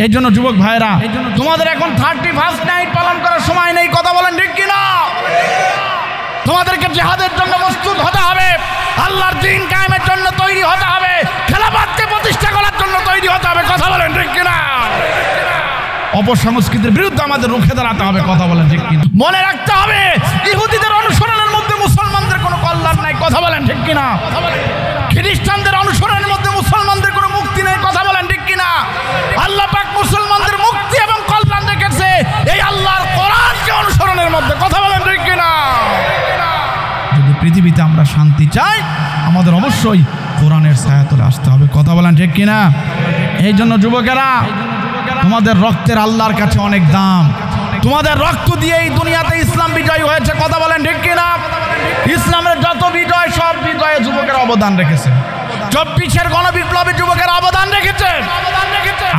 এই জন্য যুবক ভাইরা, তোমাদের এখন 31st নাইট পালন করার সময় নেই, কথা বলেন ঠিক কিনা? তোমাদেরকে জিহাদের জন্য প্রস্তুত হতে হবে, আল্লাহর দ্বীন কায়েমের জন্য তৈরি হতে হবে, খেলাফতকে প্রতিষ্ঠা করার জন্য তৈরি হতে হবে, কথা বলেন ঠিক কিনা? অপসংস্কৃতির বিরুদ্ধে আমাদের রুখে দাঁড়াতে হবে, কথা বলেন ঠিক কিনা? মনে রাখতে হবে ইহুদিদের অনুসরণের মধ্যে মুসলমানদের কোনো কল্যাণ নাই, কথা বলেন ঠিক কিনা? খ্রিস্টানদের অনুসরণের মধ্যে মুসলমানদের কোনো মুক্তি নেই, কথা বলেন ঠিক কিনা? আল্লাহ পাক মুসলমানদের মুক্তি এবং কল্যাণ রেখেছে এই আল্লাহর কোরআনকে অনুসরণের মধ্যে, কথা বলেন ঠিক কিনা? যদি পৃথিবীতে আমরা শান্তি চাই, আমাদের অবশ্যই কোরআনের ছায়াতলে আসতে হবে, কথা বলেন ঠিক কিনা? এই জন্য যুবকেরা, তোমাদের রক্তের আল্লাহর কাছে অনেক দাম। তোমাদের রক্ত দিয়ে এই দুনিয়াতে ইসলাম বিজয় হয়েছে, কথা বলেন ঠিক কিনা? ইসলামের যত বিজয়, সব বিজয়ে যুবকের অবদান রেখেছে। 24-এর গণবিপ্লবে যুবকের অবদান রেখেছে।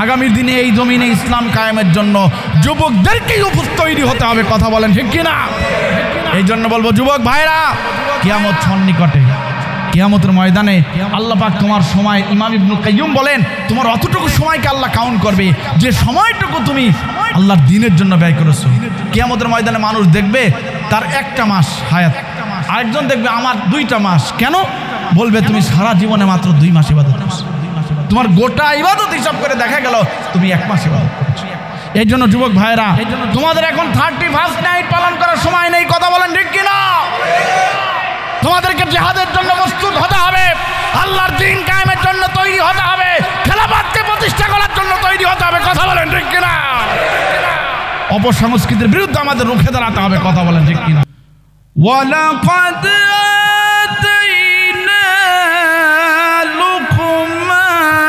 আগামী দিনে এই জমিনে ইসলাম কায়েমের জন্য যুবকদেরকেই তৈরি হতে হবে, কথা বলেন ঠিক কিনা? এই জন্য বলবো যুবক ভাইরা, কিয়ামত সন্নিকটে, কিয়ামতের ময়দানে আল্লাহ পাক তোমার সময়, ইমাম ইবনুল কাইয়্যুম বলেন, তোমার অতটুকু সময়কে আল্লাহ কাউন্ট করবে যে সময়টুকু তুমি আল্লাহর দ্বীনের জন্য ব্যয় করেছো। কিয়ামতের ময়দানে মানুষ দেখবে তার 1টা মাস হায়াত, আরেকজন দেখবে আমার 2টা মাস। কেন? বলবে তুমি সারা জীবনে মাত্র 2 মাস ইবাদত করেছো, তোমার গোটা ইবাদত হিসাব করে দেখা গেল তুমি 1 মাস ইবাদত করেছো। এই জন্য যুবক ভাইরা, তোমাদের এখন 31st নাইট পালন করার সময় নেই, কথা বলেন ঠিক কিনা? তোমাদেরকে জিহাদের জন্য প্রস্তুত হতে হবে, আল্লাহর দ্বীন কায়েমের জন্য তৈরি হতে হবে, খেলাফতকে প্রতিষ্ঠা করার জন্য তৈরি হতে হবে, কথা বলেন ঠিক কিনা? অপসংস্কৃতির বিরুদ্ধে আমাদের রুখে দাঁড়াতে হবে, কথা বলেন ঠিক কিনা? ওয়ালাকাদ আতাইনা লুকমানাল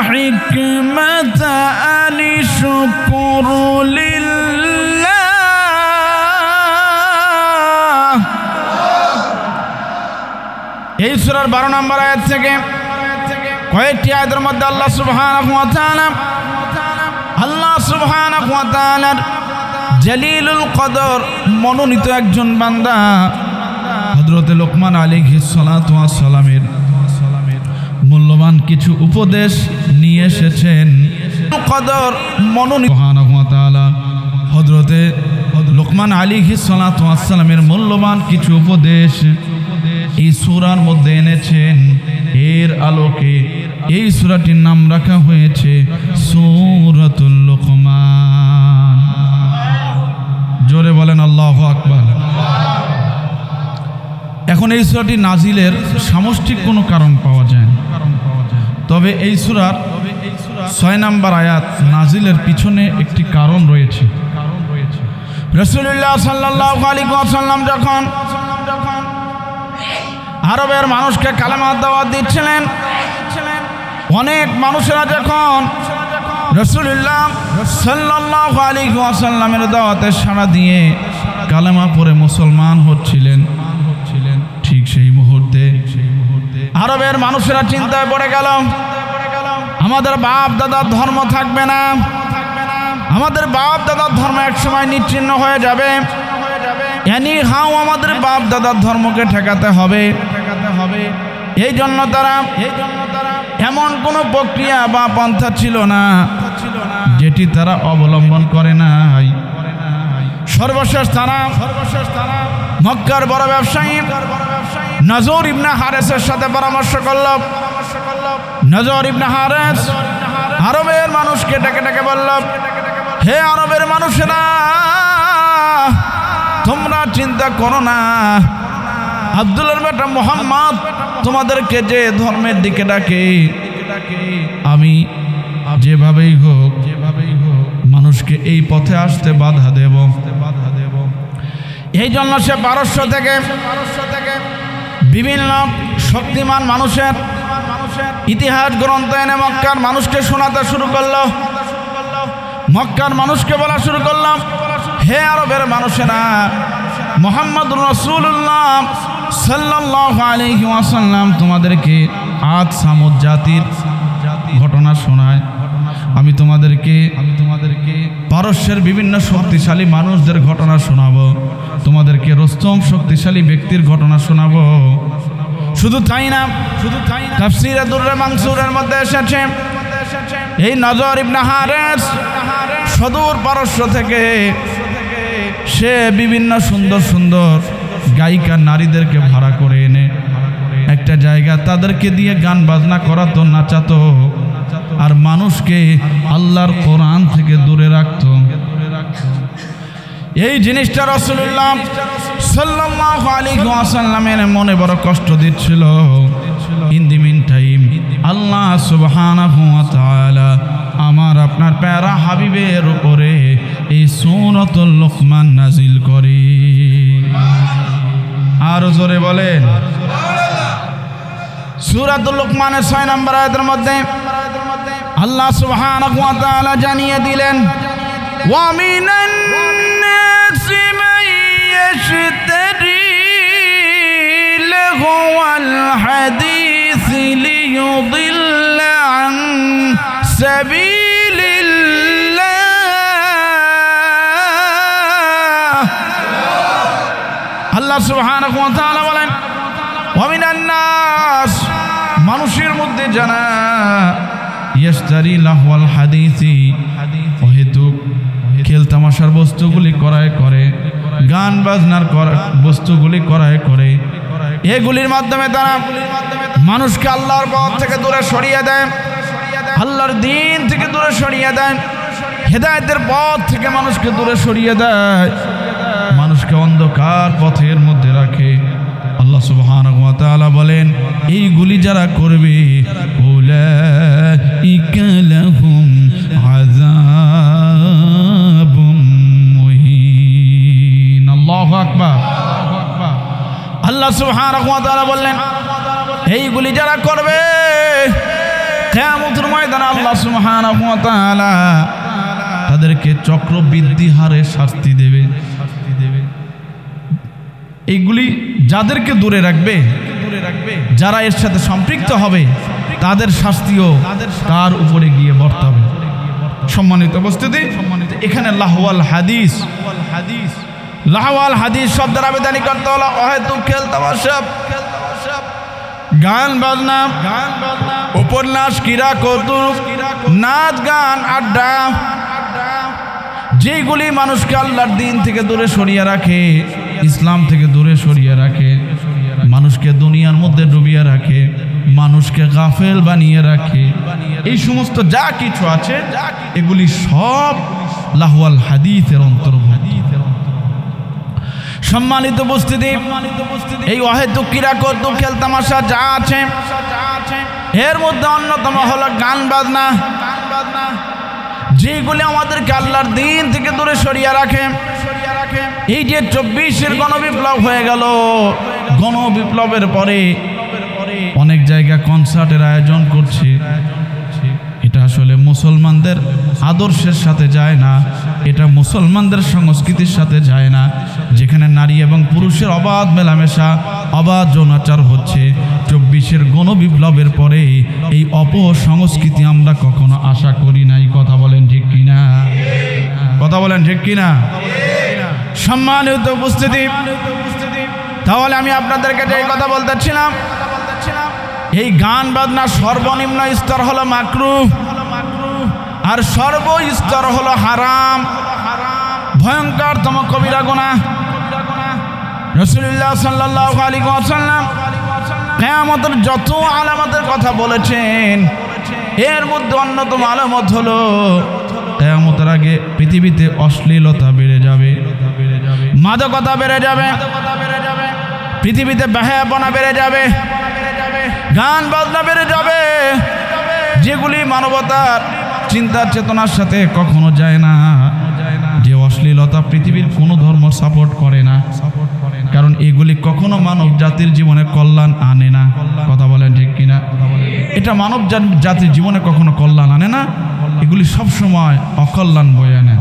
হিকমাতা আনিশকুর লিল্লাহ। এই সূরার 12 নম্বর আয়াত থেকে কয়েকটি আয়াতের মধ্যে আল্লাহ সুবহানাহু ওয়া তাআলার জলিলুল কদর মনোনীত একজন বান্দা হযরত লোকমান আলাইহিস সালাতু ওয়াস সালামের মূল্যবান কিছু উপদেশ নিয়ে এসেছেন। কদর মনোনীত সুবহানাহু ওয়া তাআলা হযরত লোকমান আলাইহিস সালাতু ওয়াস সালামের মূল্যবান কিছু উপদেশ এই সূরার মধ্যে এনেছেন। এর আলোকে এই সূরাটির নাম রাখা হয়েছে সূরাতুল লোকমান। জোরে বলেন আল্লাহু আকবার। এখন এই সূরাটি নাজিলের সামষ্টিক কোনো কারণ পাওয়া যায় না, তবে এই সূরার 6 নম্বর আয়াত নাজিলের পিছনে একটি কারণ রয়েছে। রাসূলুল্লাহ সাল্লাল্লাহু আলাইহি ওয়াসাল্লাম যখন আরবের মানুষকে কালেমার দাওয়াত দিচ্ছিলেন, অনেক মানুষেরা যখন রাসূলুল্লাহ সাল্লাল্লাহু আলাইহি ওয়াসাল্লামের দাওয়াতে সাড়া দিয়ে কালেমা পড়ে মুসলমান হচ্ছিলেন, ঠিক সেই মুহূর্তে আরবের মানুষেরা চিন্তায় পড়ে গেল, আমাদের বাপ দাদার ধর্ম থাকবে না, আমাদের বাপ দাদার ধর্ম একসময় নিচ্ছিন্ন হয়ে যাবে, এনি হাও আমাদের বাপ দাদার ধর্মকে ঠেকাতে হবে। এই জন্য তারা এমন কোনো প্রক্রিয়া বা পন্থা ছিল না যেটি তারা অবলম্বন করে নাই। সর্বশেষ তারা মক্কার বড় ব্যবসায়ী নজর ইবনে হারেসের সাথে পরামর্শ করল। নজর ইবনে হারেস আরবের মানুষকে ডেকে ডেকে বলল, হে আরবের মানুষেরা, তোমরা চিন্তা করো না, আব্দুল্লাহর বেটা মুহাম্মদ তোমাদেরকে যে ধর্মের দিকে ডাকে, আমি যেভাবেই হোক মানুষকে এই পথে আসতে বাধা দেব। এই জন্য সে পারস্য থেকে বিভিন্ন শক্তিমান মানুষের ইতিহাস গ্রন্থ এনে মক্কার মানুষকে শোনাতে শুরু করলো। মক্কার মানুষকে বলা শুরু করলাম, হে আরবের মানুষেরা, মুহাম্মদুর রাসূলুল্লাহ সাল্লাল্লাহু আলাইহি ওয়াসাল্লাম তোমাদেরকে আদ সামুদ জাতির ঘটনা শোনায়। আমি তোমাদেরকে পারস্যের বিভিন্ন শক্তিশালী মানুষদের ঘটনা শোনাবো, তোমাদেরকে রুস্তম শক্তিশালী ব্যক্তির ঘটনা শোনাবো। শুধু তাই না, তাফসীরে দুররে মানসুরের মধ্যে এসেছে এই নজর ইবনে হারিস সুদূর পারস্য থেকে সে বিভিন্ন সুন্দর সুন্দর গায়িকা নারীদেরকে ভাড়া করে এনে একটা জায়গা তাদেরকে দিয়ে গান বাজনা করাতো, নাচাতো, আর মানুষকে আল্লাহর কোরআন থেকে দূরে রাখতো। এই জিনিসটা রাসূলুল্লাহ সাল্লাল্লাহু আলাইহি ওয়াসাল্লামের মনে বড় কষ্ট দিচ্ছিল। ইন দি মিন টাইম আল্লাহ সুবহানাহু ওয়া তাআলা আমার আপনার প্যারা হাবিবের উপরে এই সূরাতুল লুকমান নাজিল করে। আর জোরে বলেন সূরাতুল লুকমানের 6 নম্বর আয়াতের মধ্যে আল্লাহ সুবহানাহু ওয়া তাআলা জানিয়ে দিলেন, ওয়া মিনান নাসি মান ইয়াশতারি লাহুল হাদিস লিয়ুদিল্লা আন সাবিলিল্লাহ। আল্লাহ সুবহানাহু ওয়া তাআলা বলেন, ওয়া মিনান নাস মানুষের মধ্যে জানা ইয়াশতারি লাহুল হাদিসি অহেতুক খেল তামাশার বস্তুগুলি ক্রয় করে, গান বাজনার বস্তুগুলি ক্রয় করে, এগুলির মাধ্যমে তারা মানুষকে আল্লাহর পথ থেকে দূরে সরিয়ে দেয়, আল্লাহর দ্বীন থেকে দূরে সরিয়ে দেয়, হেদায়েতের পথ থেকে মানুষকে দূরে সরিয়ে দেয়, মানুষকে অন্ধকার পথের মধ্যে রাখে। আল্লাহ সুবহানাহু ওয়া তাআলা বলেন, এইগুলি যারা করবে উলাইকা লাহুম আযাবুম মুহিন। আল্লাহু আকবার। আল্লাহ সুবহানাহু ওয়া তাআলা বললেন, এইগুলি যারা করবে কিয়ামতের ময়দানে আল্লাহ সুবহানাহু ওয়া তাআলা তাদেরকে চক্রবৃদ্ধি হারে শাস্তি দেবে। এইগুলি যাদেরকে দূরে রাখবে, যারা এর সাথে সম্পৃক্ত হবে, তাদের শাস্তিও তার উপরে গিয়ে বর্তাবে। সম্মানিত উপস্থিতি, এখানে লাহওয়াল হাদিস, লাহওয়াল হাদিস শব্দের আবেদনী করতে হলো অহেতুক খেল তামাশা, গান বাজনা, উপন্যাস, ক্রীড়া কৌতুক, নাচ গান, আড্ডা, যেগুলি মানুষকে আল্লাহর দ্বীন থেকে দূরে সরিয়ে রাখে, ইসলাম থেকে দূরে সরিয়ে রাখে, মানুষকে দুনিয়ার মধ্যে ডুবিয়ে রাখে, মানুষকে গাফেল বানিয়ে রাখে, এই সমস্ত যা কিছু আছে এগুলি সব লাহওয়াল হাদিসের অন্তর্ভুক্ত। সম্মানিত উপস্থিতি, এই অহেতুক ক্রীড়া কৌতুক খেল তামাশা যা আছে এর মধ্যে অন্যতম হলো গান বাজনা, যেগুলি আমাদেরকে আল্লাহর দ্বীন থেকে দূরে সরিয়ে রাখে। এই যে 24-এর গণবিপ্লব হয়ে গেল, গণবিপ্লবের পরে অনেক জায়গা কনসার্টের আয়োজন করছে, এটা আসলে মুসলমানদের আদর্শের সাথে যায় না, এটা মুসলমানদের সংস্কৃতির সাথে যায় না, যেখানে নারী এবং পুরুষের অবাধ মেলামেশা, অবাধ যৌনাচার হচ্ছে। 24-এর গণবিপ্লবের পরে এই অপসংস্কৃতি আমরা কখনো আশা করি নাই। কথা বলেন ঠিক কিনা? কথা বলেন ঠিক কিনা? সম্মানিত উপস্থিতি, তাহলে আমি আপনাদেরকে যে কথা বলতেছিলাম, এই গান বাজনা সর্বনিম্ন স্তর হলো মাকরুহ, আর সর্বস্তর হলো হারাম, ভয়ঙ্করতম কবিরা গুনাহ। রাসূলুল্লাহ সাল্লাল্লাহু আলাইহি ওয়াসাল্লাম কিয়ামতের যত আলামতের কথা বলেছেন, এর মধ্যে অন্যতম আলামত হলো কিয়ামতের আগে পৃথিবীতে অশ্লীলতা বেড়ে যাবে, মাদকতা বেড়ে যাবে, পৃথিবীতে বেহায়াপনা বেড়ে যাবে, গান বাজনা বেড়ে যাবে, যেগুলি মানবতার চিন্তা চেতনার সাথে কখনো যায় না। যে অশ্লীলতা পৃথিবীর কোনো ধর্ম সাপোর্ট করে না, কারণ এগুলি কখনো মানব জাতির জীবনে কল্যাণ আনে না। কথা বলেন ঠিক কিনা? এটা মানব জাতির জীবনে কখনো কল্যাণ আনে না, এগুলি সবসময় অকল্যাণ বয়ে আনে।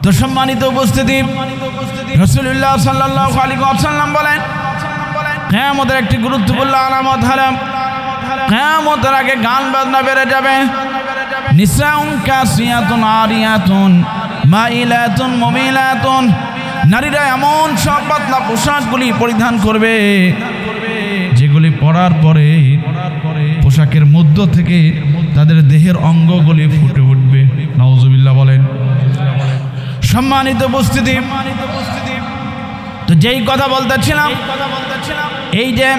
তো সম্মানিত উপস্থিতি, রাসূলুল্লাহ সাল্লাল্লাহু আলাইহি ওয়াসাল্লাম বলেন, কিয়ামতের একটি গুরুত্বপূর্ণ আলামত হলো কিয়ামতের আগে গান বাজনা বেড়ে যাবে। নিসাউন কাসিয়াতুন আরিয়াতুন মাইলাতুন মুমিলাতুন, নারীরা এমন সব পাতলা পোশাকগুলি পরিধান করবে যেগুলি পরার পরে পোশাকের মধ্য থেকে তাদের দেহের অঙ্গগুলি ফুটে উঠবে। নাউজুবিল্লাহ বলেন। সম্মানিত উপস্থিতি, তো যেই কথা বলতেছিলাম, এই যে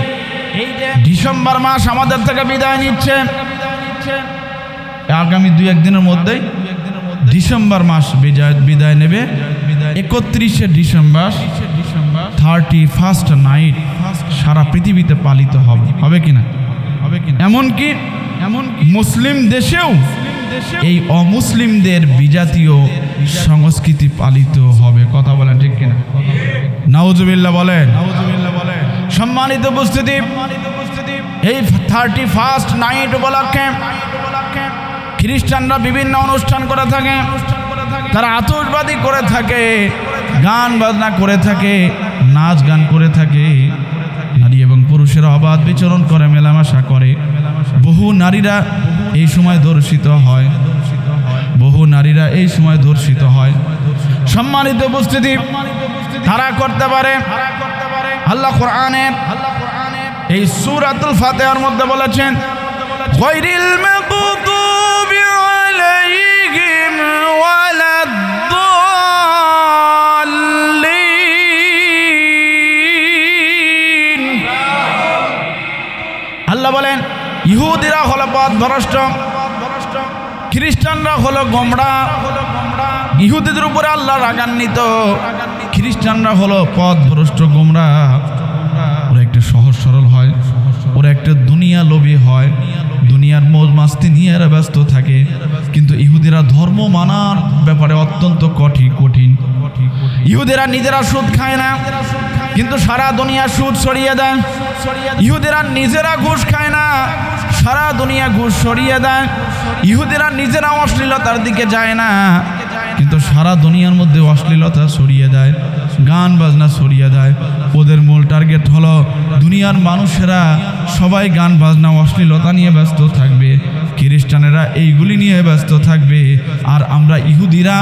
ডিসেম্বর মাস আমাদের থেকে বিদায় নিচ্ছে, আগামী 2-1 দিনের মধ্যেই ডিসেম্বর মাস বিদায় নেবে। 31শে ডিসেম্বর 31st নাইট সারা পৃথিবীতে পালিত হবে কিনা? এমনকি মুসলিম দেশেও এই অমুসলিমদের বিজাতীয় সংস্কৃতি পালিত হবে। কথা বলেন ঠিক কিনা? নাউজুবিল্লাহ বলেন। সম্মানিত উপস্থিতি, এই 31st নাইট উপলক্ষে খ্রিস্টানরা বিভিন্ন অনুষ্ঠান করে থাকে, তারা আতশবাজি করে থাকে, গান বাজনা করে থাকে, নাচ গান করে থাকে, নারী এবং পুরুষেরা অবাধ বিচরণ করে, মেলামেশা করে। বহু নারীরা এই সময় ধর্ষিত হয়, সম্মানিত উপস্থিতি, তারা করতে পারে। আল্লাহ কোরআনের এই সূরাতুল ফাতিহার মধ্যে বলেছেন, গায়রিল মাগদুবি আলাইহিম ওয়ালাদ-দাল্লিন। আল্লাহ বলেন, ইহুদিরা হলো পথভ্রষ্ট, খ্রিস্টানরা হলো গোমরাহ। ইহুদিদের উপরে আল্লাহ রাগান্বিত, খ্রিস্টানরা হলো পথভ্রষ্ট, গোমরাহ। ওরা একটু সহজ সরল হয়, ওরা একটা দুনিয়া লোভী হয়, দুনিয়ার মৌজ মাস্তি নিয়ে এরা ব্যস্ত থাকে। কিন্তু ইহুদিরা ধর্ম মানার ব্যাপারে অত্যন্ত কঠিন। ইহুদিরা নিজেরা সুদ খায় না, কিন্তু সারা দুনিয়া সুদ ছড়িয়ে দেয়। ইহুদিরা নিজেরা ঘুষ খায় না, সারা দুনিয়া ঘুষ ছড়িয়ে দেয়। ইহুদিরা নিজেরা অশ্লীলতার দিকে যায় না, কিন্তু সারা দুনিয়ার মধ্যে অশ্লীলতা ছড়িয়ে দেয়, গান বাজনা ছড়িয়ে দেয়। ওদের মূল টার্গেট হলো দুনিয়ার মানুষেরা সবাই গান বাজনা অশ্লীলতা নিয়ে ব্যস্ত থাকবে, খ্রিস্টানেরা এইগুলি নিয়ে ব্যস্ত থাকবে, আর আমরা ইহুদিরা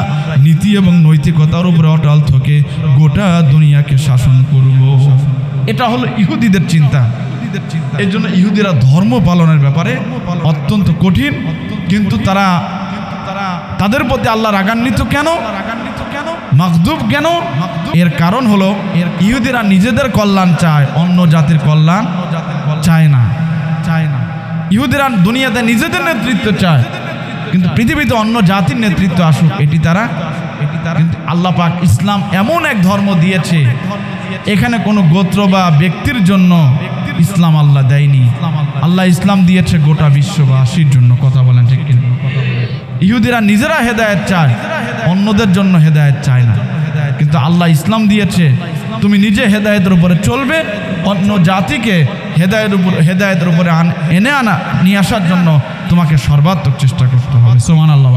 নীতি এবং নৈতিকতার উপরে অটল থেকে গোটা দুনিয়াকে শাসন করব। এটা হলো ইহুদিদের চিন্তা। এই জন্য ইহুদিরা ধর্ম পালনের ব্যাপারে অত্যন্ত কঠিন, কিন্তু তাদের প্রতি আল্লাহ রাগান্বিত কেন, মাগদুব কেন? এর কারণ হলো ইহুদিরা নিজেদের কল্যাণ চায়, অন্য জাতির কল্যাণ চায় না। ইহুদিরা দুনিয়াতে নিজেদের নেতৃত্ব চায়, কিন্তু পৃথিবীতে অন্য জাতির নেতৃত্ব আসুক এটি তারা। কিন্তু আল্লাহ পাক ইসলাম এমন এক ধর্ম দিয়েছে, এখানে কোনো গোত্র বা ব্যক্তির জন্য ইসলাম আল্লাহ দেয়নি। আল্লাহ ইসলাম দিয়েছে গোটা বিশ্ববাসীর জন্য। কথা বলেন ঠিক কিনা? ইহুদিরা নিজেরা হেদায়েত চায়, অন্যদের জন্য হেদায়েত চায় না। কিন্তু আল্লাহ ইসলাম দিয়েছে, তুমি নিজে হেদায়েতের উপরে চলবে, অন্য জাতিকে হেদায়েতের উপরে নিয়ে আসার জন্য তোমাকে সর্বাত্মক চেষ্টা করতে হবে। সুবহানাল্লাহ।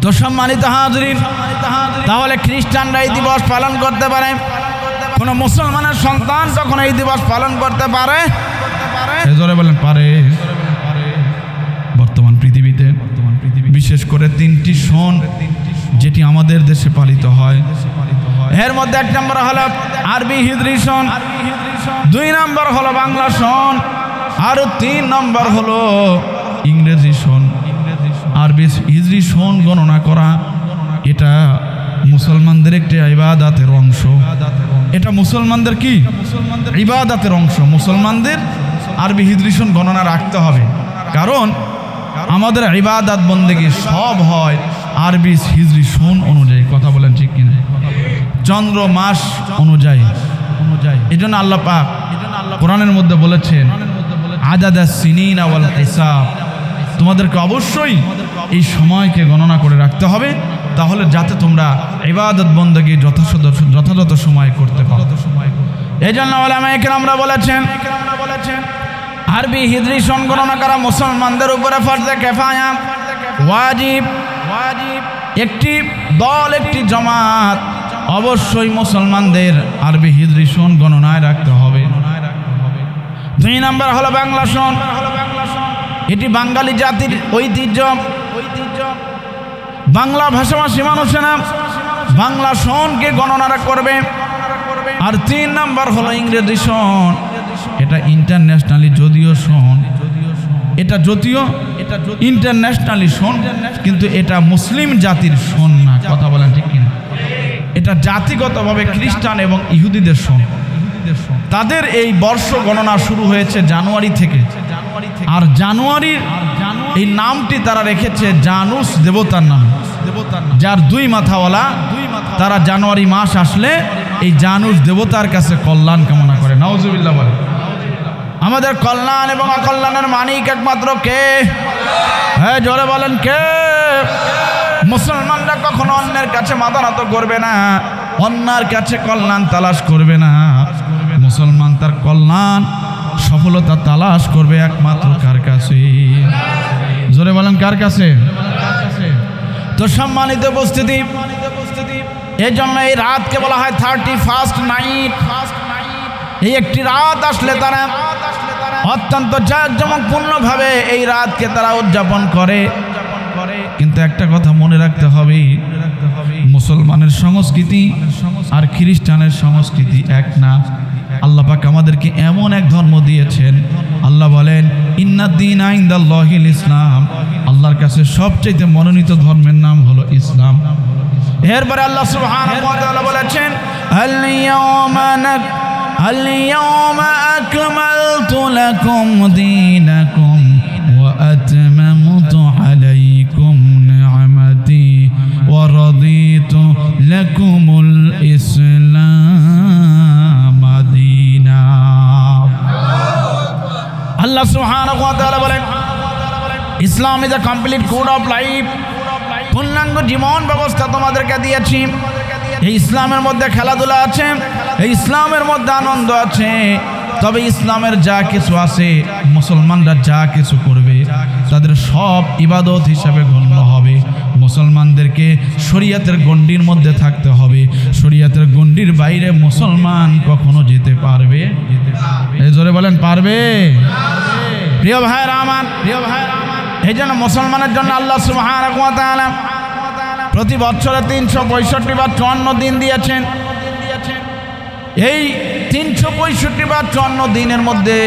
তো সম্মানিত হাজরিন, তাহলে খ্রিস্টানরা এই দিবস পালন করতে পারে, কোন মুসলমানের সন্তান কখন এই দিবস পালন করতে পারে? জোরে বলেন, পারে। বর্তমান পৃথিবীতে বিশেষ করে 3টি সন যেটি আমাদের দেশে পালিত হয়, এর মধ্যে 1 নম্বর হলো আরবি হিজরি সন, 2 নম্বর হলো বাংলা সন, আর 3 নম্বর হলো ইংরেজি সন। আরবি হিজরি সন গণনা করা এটা মুসলমানদের একটি ইবাদতের অংশ। এটা মুসলমানদের কি ইবাদতের অংশ। মুসলমানদের আরবি হিজরি সন গণনা রাখতে হবে, কারণ আমাদের ইবাদত বন্দেগী সব হয় আরবি হিজরি সন অনুযায়ী। কথা বলেন ঠিক কিনা? চন্দ্র মাস অনুযায়ী। এই জন্য আল্লাহ পাক কোরআনের মধ্যে বলেছেন, আদাদাস সিনিনা ওয়াল হিসাব, তোমাদেরকে অবশ্যই এই সময়কে গণনা করে রাখতে হবে, তাহলে যাতে তোমরা ইবাদত বন্দেগী যথাযথ সময় করতে পারো। এই জন্য উলামায়ে কেরামরা বলেছেন, আরবি হিজরি সন গণনা করা মুসলমানদের উপরে ফরজে কিফায়া, ওয়াজিব। একটি দল, একটি জামাত অবশ্যই মুসলমানদের আরবি হিজরি সন গণনায় রাখতে হবে। 2 নম্বর হলো বাংলা সন, এটি বাঙালি জাতির ঐতিহ্য। বাংলা ভাষাভাষী মানুষেরা বাংলা সনকে গণনা করবে। আর 3 নম্বর হলো ইংরেজি সন, এটা ইন্টারন্যাশনালি যদিও সন, এটা যদিও ইন্টারন্যাশনালি শোন, কিন্তু এটা মুসলিম জাতির শোন না। কথা বলেন ঠিক কিনা? এটা জাতিগতভাবে খ্রিস্টান এবং ইহুদিদের শোন। তাদের এই বর্ষ গণনা শুরু হয়েছে জানুয়ারি থেকে, আর জানুয়ারির এই নামটি তারা রেখেছে জানুস দেবতার নাম, যার দুই মাথাওয়ালা। তারা জানুয়ারি মাস আসলে এই জানুস দেবতার কাছে কল্যাণ কামনা করে। নাউজুবিল্লাহ বলে। আমাদের কল্যাণ এবং অকল্যাণের মালিক একমাত্র কে? হ্যাঁ, জোরে বলেন কে? মুসলমানরা কখনো অন্যের কাছে মাথা নত করবে না, অন্যের কাছে কল্যাণ তালাশ করবে না। মুসলমান তার কল্যাণ সফলতা তালাশ করবে একমাত্র কার কাছে? জোরে বলেন কার কাছে? তো সম্মানিত উপস্থিতি, এই জন্য এই রাতকে বলা হয় 31st নাইট। এই একটি রাত আসলে তারা অত্যন্ত জাঁকজমকপূর্ণভাবে এই রাতকে তারা উদযাপন করে। কিন্তু একটা কথা মনে রাখতে হবে, মুসলমানের সংস্কৃতি আর খ্রিস্টানের সংস্কৃতি এক না। আল্লাহ পাক আমাদেরকে এমন এক ধর্ম দিয়েছেন, আল্লাহ বলেন ইন্নাদ-দীনা ইনদাল্লাহিল ইসলাম, আল্লাহর কাছে সবচেয়ে মনোনীত ধর্মের নাম হলো ইসলাম। এরপরে আল্লাহ সুবহানাহু ওয়া তাআলা বলেছেন আল-ইয়াওমা আকমালতু লাকুম দীনাকুম ওয়া আতমামতু আলাইকুম নি'মাতি ওয়া রাদিতু লাকুমুল ইসলাম দীনা। আল্লাহ সুবহানাহু ওয়া তাআলা বলেন Islam is a complete code of life. পূর্ণাঙ্গ জীবন ব্যবস্থা তোমাদেরকে দিয়েছি। এই ইসলামের মধ্যে খেলাধুলা আছে, এই ইসলামের মধ্যে আনন্দ আছে। তবে ইসলামের যা কিছু আছে, মুসলমানরা যা কিছু করবে তাদের সব ইবাদত হিসাবে গণ্য হবে। মুসলমানদেরকে শরীয়তের গণ্ডির মধ্যে থাকতে হবে। শরীয়তের গণ্ডির বাইরে মুসলমান কখনো যেতে পারবে? এই জোরে বলেন পারবে? প্রিয় ভাইরা আমার, এই জন্য মুসলমানের জন্য আল্লাহ সুবহানাহু ওয়া তাআলা প্রতি বছরে 365 বা 54 দিন দিয়েছেন। এই 365 বা 54 দিনের মধ্যে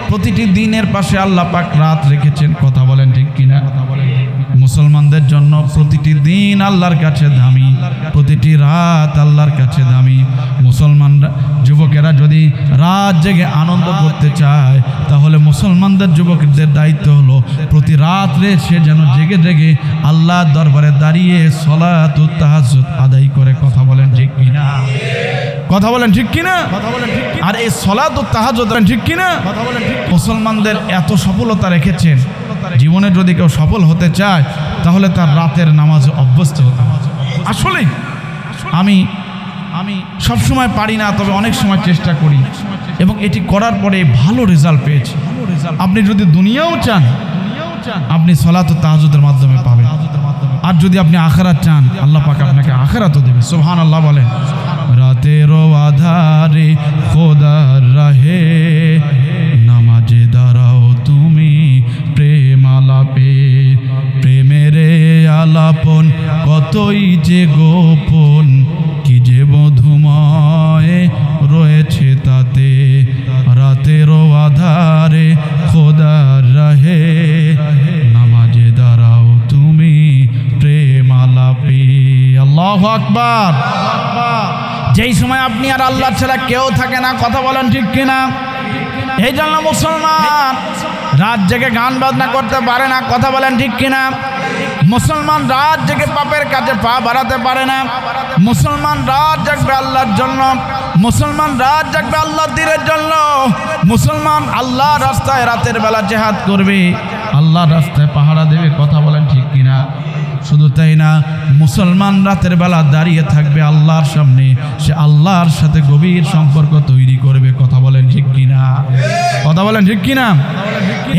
প্রতিটি দিনের পাশে আল্লাহ পাক রাত রেখেছেন। কথা বলেন ঠিক কিনা? মুসলমানদের জন্য প্রতিটি দিন আল্লাহর কাছে দামি, প্রতিটি রাত আল্লাহর কাছে দামি। মুসলমানরা যুবকেরা যদি রাত জেগে আনন্দ করতে চায়, তাহলে মুসলমানদের যুবকদের দায়িত্ব হলো প্রতি রাত্রে সে যেন জেগে জেগে আল্লাহর দরবারে দাঁড়িয়ে সলাতুত তাহাজ্জুদ আদায় করে। কথা বলেন ঠিক কিনা? কথা বলেন ঠিক কিনা? আর এই সলাতুত তাহাজ্জুদ ঠিক কিনা? মুসলমানদের এত সফলতা রেখেছেন। জীবনে যদি কেউ সফল হতে চায় তাহলে তার রাতের নামাজে অভ্যস্ত হতে হবে। আসলে আমি সবসময় পারি না, তবে অনেক সময় চেষ্টা করি এবং এটি করার পরে ভালো রেজাল্ট পেয়েছি। আপনি যদি দুনিয়াও চান, আপনি সলাতুত তাহাজ্জুদের মাধ্যমে পাবেন। আর যদি আপনি আখিরাত চান, আল্লাহ পাক আপনাকে আখিরাতও দেবে। সুবহানাল্লাহ বলেন। রাতের আধারে খোদার রাহে নামাজে দাঁড়াও তুমি প্রেম আলাপে। প্রেমের আলাপন কতই যে গোপন, কি যে মধুময় রয়েছে তাতে। রাতের আধারে খোদার রাহে নামাজে দাঁড়াও তুমি প্রেম আলাপে। আল্লাহু আকবার। যেই সময় আপনি আর আল্লাহ ছাড়া কেউ থাকে না। কথা বলেন ঠিক কিনা? এই জন্য মুসলমান রাত জেগে গান বাজনা করতে পারে না। কথা বলেন ঠিক কিনা? মুসলমান রাত জেগে পাপের কাছে পা বাড়াতে পারে না। মুসলমান রাত জাগবে আল্লাহর জন্য, মুসলমান রাত জাগবে আল্লাহর দ্বীনের জন্য। মুসলমান আল্লাহর রাস্তায় রাতের বেলা জিহাদ করবে, আল্লাহর রাস্তায় পাহারা দেবে। কথা বলেন ঠিক কিনা? শুধু তাই না, মুসলমান রাতের বেলা দাঁড়িয়ে থাকবে আল্লাহর সামনে, সে আল্লাহর সাথে গভীর সম্পর্ক তৈরি করবে। কথা বলেন ঠিক কিনা? কথা বলেন ঠিক কিনা?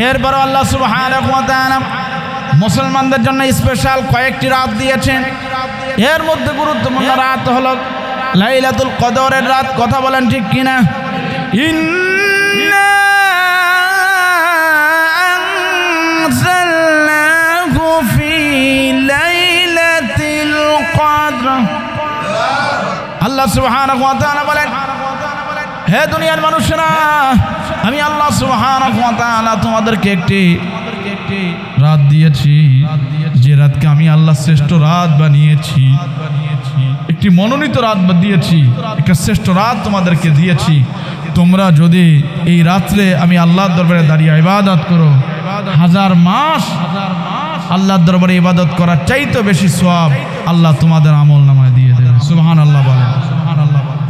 এরপর আল্লাহ সুবহানাহু ওয়া তাআলা মুসলমানদের জন্য স্পেশাল কয়েকটি রাত দিয়েছেন। এর মধ্যে গুরুত্বপূর্ণ রাত হলো লাইলাতুল কদরের রাত। কথা বলেন ঠিক কিনা? ইন্না আনজালনাহু ফি লাইলাতিল কদর। আল্লাহ সুবহানাহু ওয়া তাআলা বলেন, হে দুনিয়ার মানুষেরা, আমি আল্লাহ সুবহানাহু ওয়া তাআলা তোমাদেরকে একটি রাত দিয়েছি, যে রাতকে আমি আল্লাহ শ্রেষ্ঠ রাত বানিয়েছি, একটি মনোনীত রাত দিয়েছি, একটা শ্রেষ্ঠ রাত তোমাদেরকে দিয়েছি। তোমরা যদি এই রাত্রে আমি আল্লাহর দরবারে দাঁড়িয়ে ইবাদত করো, 1000 মাস আল্লাহর দরবারে ইবাদত করার চাইতে বেশি সওয়াব আল্লাহ তোমাদের আমলনামায় দিয়ে দেবে। সুবহানাল্লাহ বলেন।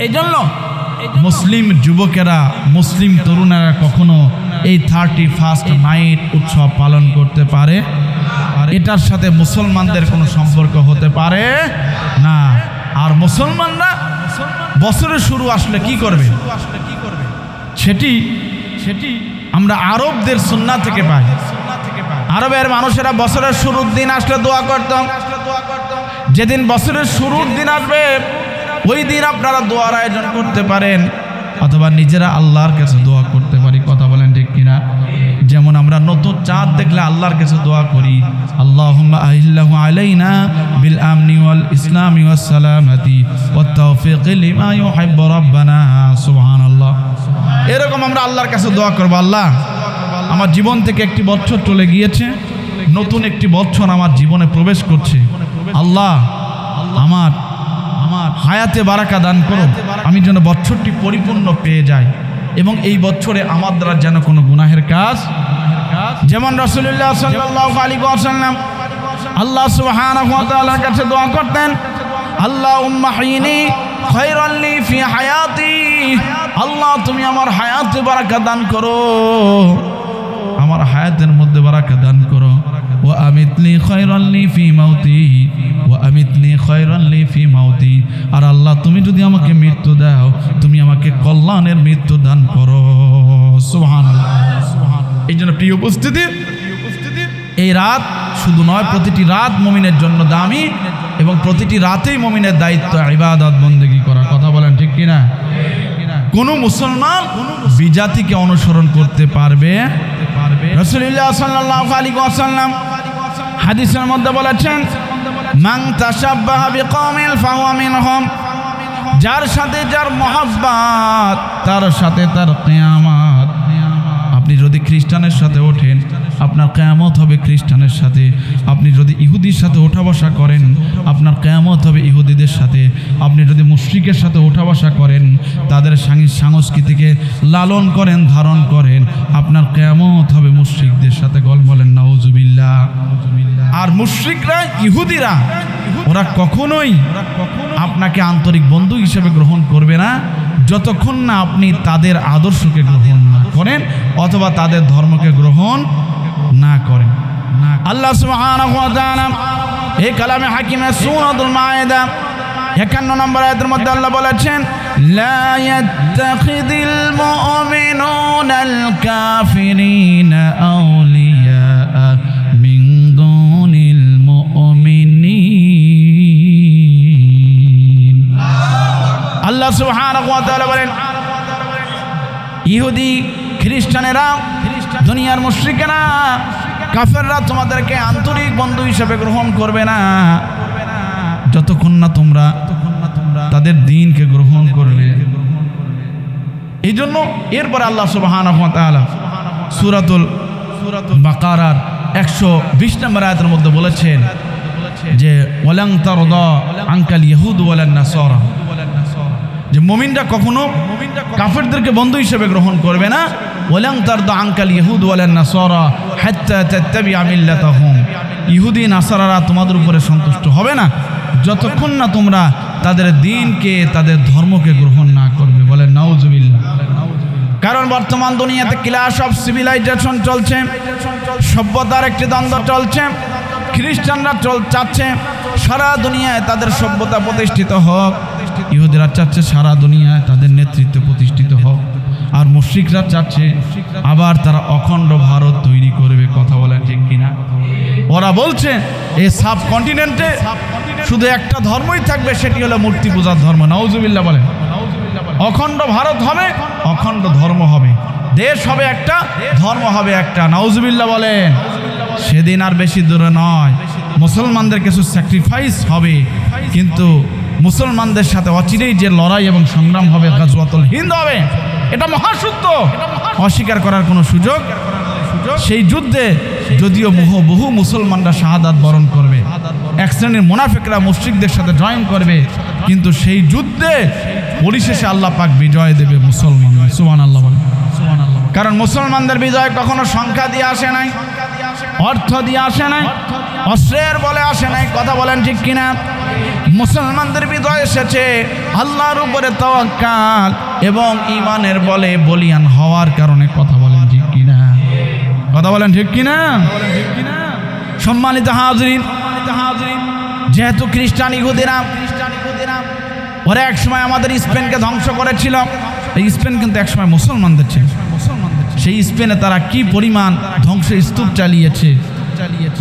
এই জন্য মুসলিম যুবকেরা, মুসলিম তরুণেরা কখনো এই 31st নাইট উৎসব পালন করতে পারে, এটার সাথে মুসলমানদের কোনো সম্পর্ক হতে পারে না। আর মুসলমানরা বছরের শুরু আসলে কি করবে, সেটি আমরা আরবদের সুন্নাহ থেকে পাই। আরবের মানুষেরা বছরের শুরুর দিন আসলে দোয়া করতাম। যেদিন বছরের শুরুর দিন আসবে ওই দিন আপনারা দোয়ার আয়োজন করতে পারেন, অথবা নিজেরা আল্লাহর কাছে দোয়া করতে পারি। কথা বলেন ঠিক কিনা? যেমন আমরা নতুন চাঁদ দেখলে আল্লাহর কাছে দোয়া করি, আল্লাহুম্মা আহিল্লাহু আলাইনা বিল আমনি ওয়াল ইসলামি ওয়াস সালামাতি ওয়াত তাওফীকি লিমা ইউহিব্বু রাব্বানা। সুবহানাল্লাহ। এরকম আমরা আল্লাহর কাছে দোয়া করব, আল্লাহ আমার জীবন থেকে একটি বছর চলে গিয়েছে, নতুন একটি বছর আমার জীবনে প্রবেশ করছে। আল্লাহ আমার হায়াতে বারাকা দান করো, আমি যেন বছরটি পরিপূর্ণ পেয়ে যাই, এবং এই বছরে আমার দ্বারা যেন কোনো গুনাহের কাজ, যেমন রাসূলুল্লাহ সাল্লাল্লাহু আলাইহি ওয়াসাল্লাম আল্লাহ সুবহানাহু ওয়া তাআলার কাছে দোয়া করতেন, আল্লাহুম্মা হিনি খায়রান লি ফি হায়াতি, আল্লাহ তুমি আমার হায়াতে বারাকা দান করো, আমার হায়াতের মধ্যে বারাকা দান করো। ওয়া আমিতনি খায়রান লি ফি মাউতি, ওয়া আমিতনি খায়রান লি ফি মাউতি, আর আল্লাহ তুমি যদি আমাকে মৃত্যু দাও, তুমি আমাকে কল্যাণের মৃত্যু দান করো। সুবহানাল্লাহ। এই জন্য প্রিয় উপস্থিতি, এই রাত শুধু নয়, প্রতিটি রাত মুমিনের জন্য দামি, এবং প্রতিটি রাতেই মুমিনের দায়িত্ব ইবাদত বন্দেগী করা। কথা বলেন ঠিক কিনা? কোন মুসলমান বিজাতিকে অনুসরণ করতে পারবে? রাসূলুল্লাহ সাল্লাল্লাহু আলাইহি ওয়াসাল্লাম হাদিসের মধ্যে বলেছেন, মান তাশাব্বাহা বিকওমিন ফাহুয়া মিনহুম, যার সাথে যার মহব্বত তার সাথে তার কিয়ামত। আপনি যদি খ্রিস্টানের সাথে ওঠেন, আপনার কিয়ামত হবে খ্রিস্টানের সাথে। আপনি যদি ইহুদির সাথে ওঠা বসা করেন, আপনার কিয়ামত হবে ইহুদিদের সাথে। আপনি যদি মুশরিকের সাথে ওঠা বসা করেন, তাদের সংস্কৃতিকে লালন করেন, ধারণ করেন, আপনার কিয়ামত হবে মুশরিকদের সাথে। গল বলেন নাউজুবিল্লাহ। আর মুশরিকরা, ইহুদিরা, ওরা কখনোই আপনাকে আন্তরিক বন্ধু হিসেবে গ্রহণ করবে না যতক্ষণ না আপনি তাদের আদর্শকে গ্রহণ না করেন অথবা তাদের ধর্মকে গ্রহণ না করেন। আল্লাহ সুবহানাহু ওয়া তাআলা এই কালামে হাকিমে সূরাতুল মায়েদা 51 নম্বর আয়াতের মধ্যে আল্লাহ বলেছেন, লা ইয়াত্তাখিযিল মুমিনুনাল কাফিরিনা আউলিয়া মিন দুনিল মুমিনিন। আল্লাহ সুবহানাহু ওয়া তাআলা বলেন, ইহুদি খ্রিস্টানেরা, দুনিয়ার মুশরিকেরা, কাফেররা তোমাদেরকে আন্তরিক বন্ধু হিসেবে গ্রহণ করবে না যতক্ষণ না তোমরা তাদের দ্বীনকে গ্রহণ করবে। এই জন্য এরপরে আল্লাহ সুবহানাহু ওয়া তাআলা সূরাতুল বাকারার 120 নম্বর আয়াতের মধ্যে বলেছেন যে ওয়ালান তারদা আনকাল ইয়াহুদ ওয়ালান নাসারা, যে মুমিনরা কখনো কাফেরদেরকে বন্ধু হিসেবে গ্রহণ করবে না। ওয়ালান তারদা আনকাল ইয়াহুদ ওয়ালান নাসারা হাত্তা তাত্তাবিআ মিল্লাতাহুম, ইহুদি নাসারারা তোমাদের উপরে সন্তুষ্ট হবে না যতক্ষণ না তোমরা তাদের দ্বীনকে, তাদের ধর্মকে গ্রহণ না করবে। বলেন নাউজুবিল্লাহ। কারণ বর্তমান দুনিয়াতে ক্লাস অফ সিভিলাইজেশন চলছে, সভ্যতার একটি দ্বন্দ্ব চলছে। খ্রিস্টানরা চাচ্ছে সারা দুনিয়ায় তাদের সভ্যতা প্রতিষ্ঠিত হোক, ইহুদিরা চাচ্ছে সারা দুনিয়ায় তাদের নেতৃত্ব প্রতিষ্ঠিত হোক, আর মুশরিকরা চাচ্ছে আবার তারা অখণ্ড ভারত তৈরি করবে। কথা বলেন ঠিক কিনা? ওরা বলছে এই সাবকন্টিনেন্টে শুধু একটা ধর্মই থাকবে, সেটি হলো মূর্তি পূজার ধর্ম। নাউজুবিল্লাহ বলেন। অখণ্ড ভারত হবে, অখণ্ড ধর্ম হবে, দেশ হবে একটা, ধর্ম হবে একটা। নাউজুবিল্লাহ বলেন। সেদিন আর বেশি দূরে নয়, মুসলমানদের কিছু স্যাক্রিফাইস হবে, কিন্তু মুসলমানদের সাথে অচিরেই যে লড়াই এবং সংগ্রাম হবে, গাজওয়াতুল হিন্দ হবে। এটা মহাসত্য, অস্বীকার করার কোনো সুযোগ সেই যুদ্ধে যদিও বহু মুসলমানরা শাহাদাত বরণ করবে, এক শ্রেণীর মুনাফিকরা মুশরিকদের সাথে জয়েন করবে, কিন্তু সেই যুদ্ধে পরিশেষে আল্লাহ পাক বিজয় দেবে মুসলমান। সুবহানাল্লাহ বলেন। কারণ মুসলমানদের বিজয় কখনো সংখ্যা দিয়ে আসে নাই, অর্থ দিয়ে আসে নাই, অস্ত্রের বলে আসে নাই। কথা বলেন ঠিক কিনা? মুসলমানদের বিজয় এসেছে আল্লাহর উপরে তাওয়াক্কাল এবং ঈমানের বলে বলিয়ান হওয়ার কারণে। কথা বলেন ঠিক কিনা? কথা বলেন ঠিক কিনা? সম্মানিত হাজরিন, যেহেতু খ্রিস্টান ইহুদিরা ওরা একসময় আমাদের স্পেনকে ধ্বংস করেছিল, এই স্পেন কিন্তু একসময় মুসলমানদের ছিল। সেই স্পেনে তারা কি পরিমাণ ধ্বংস স্তূপ চালিয়েছে,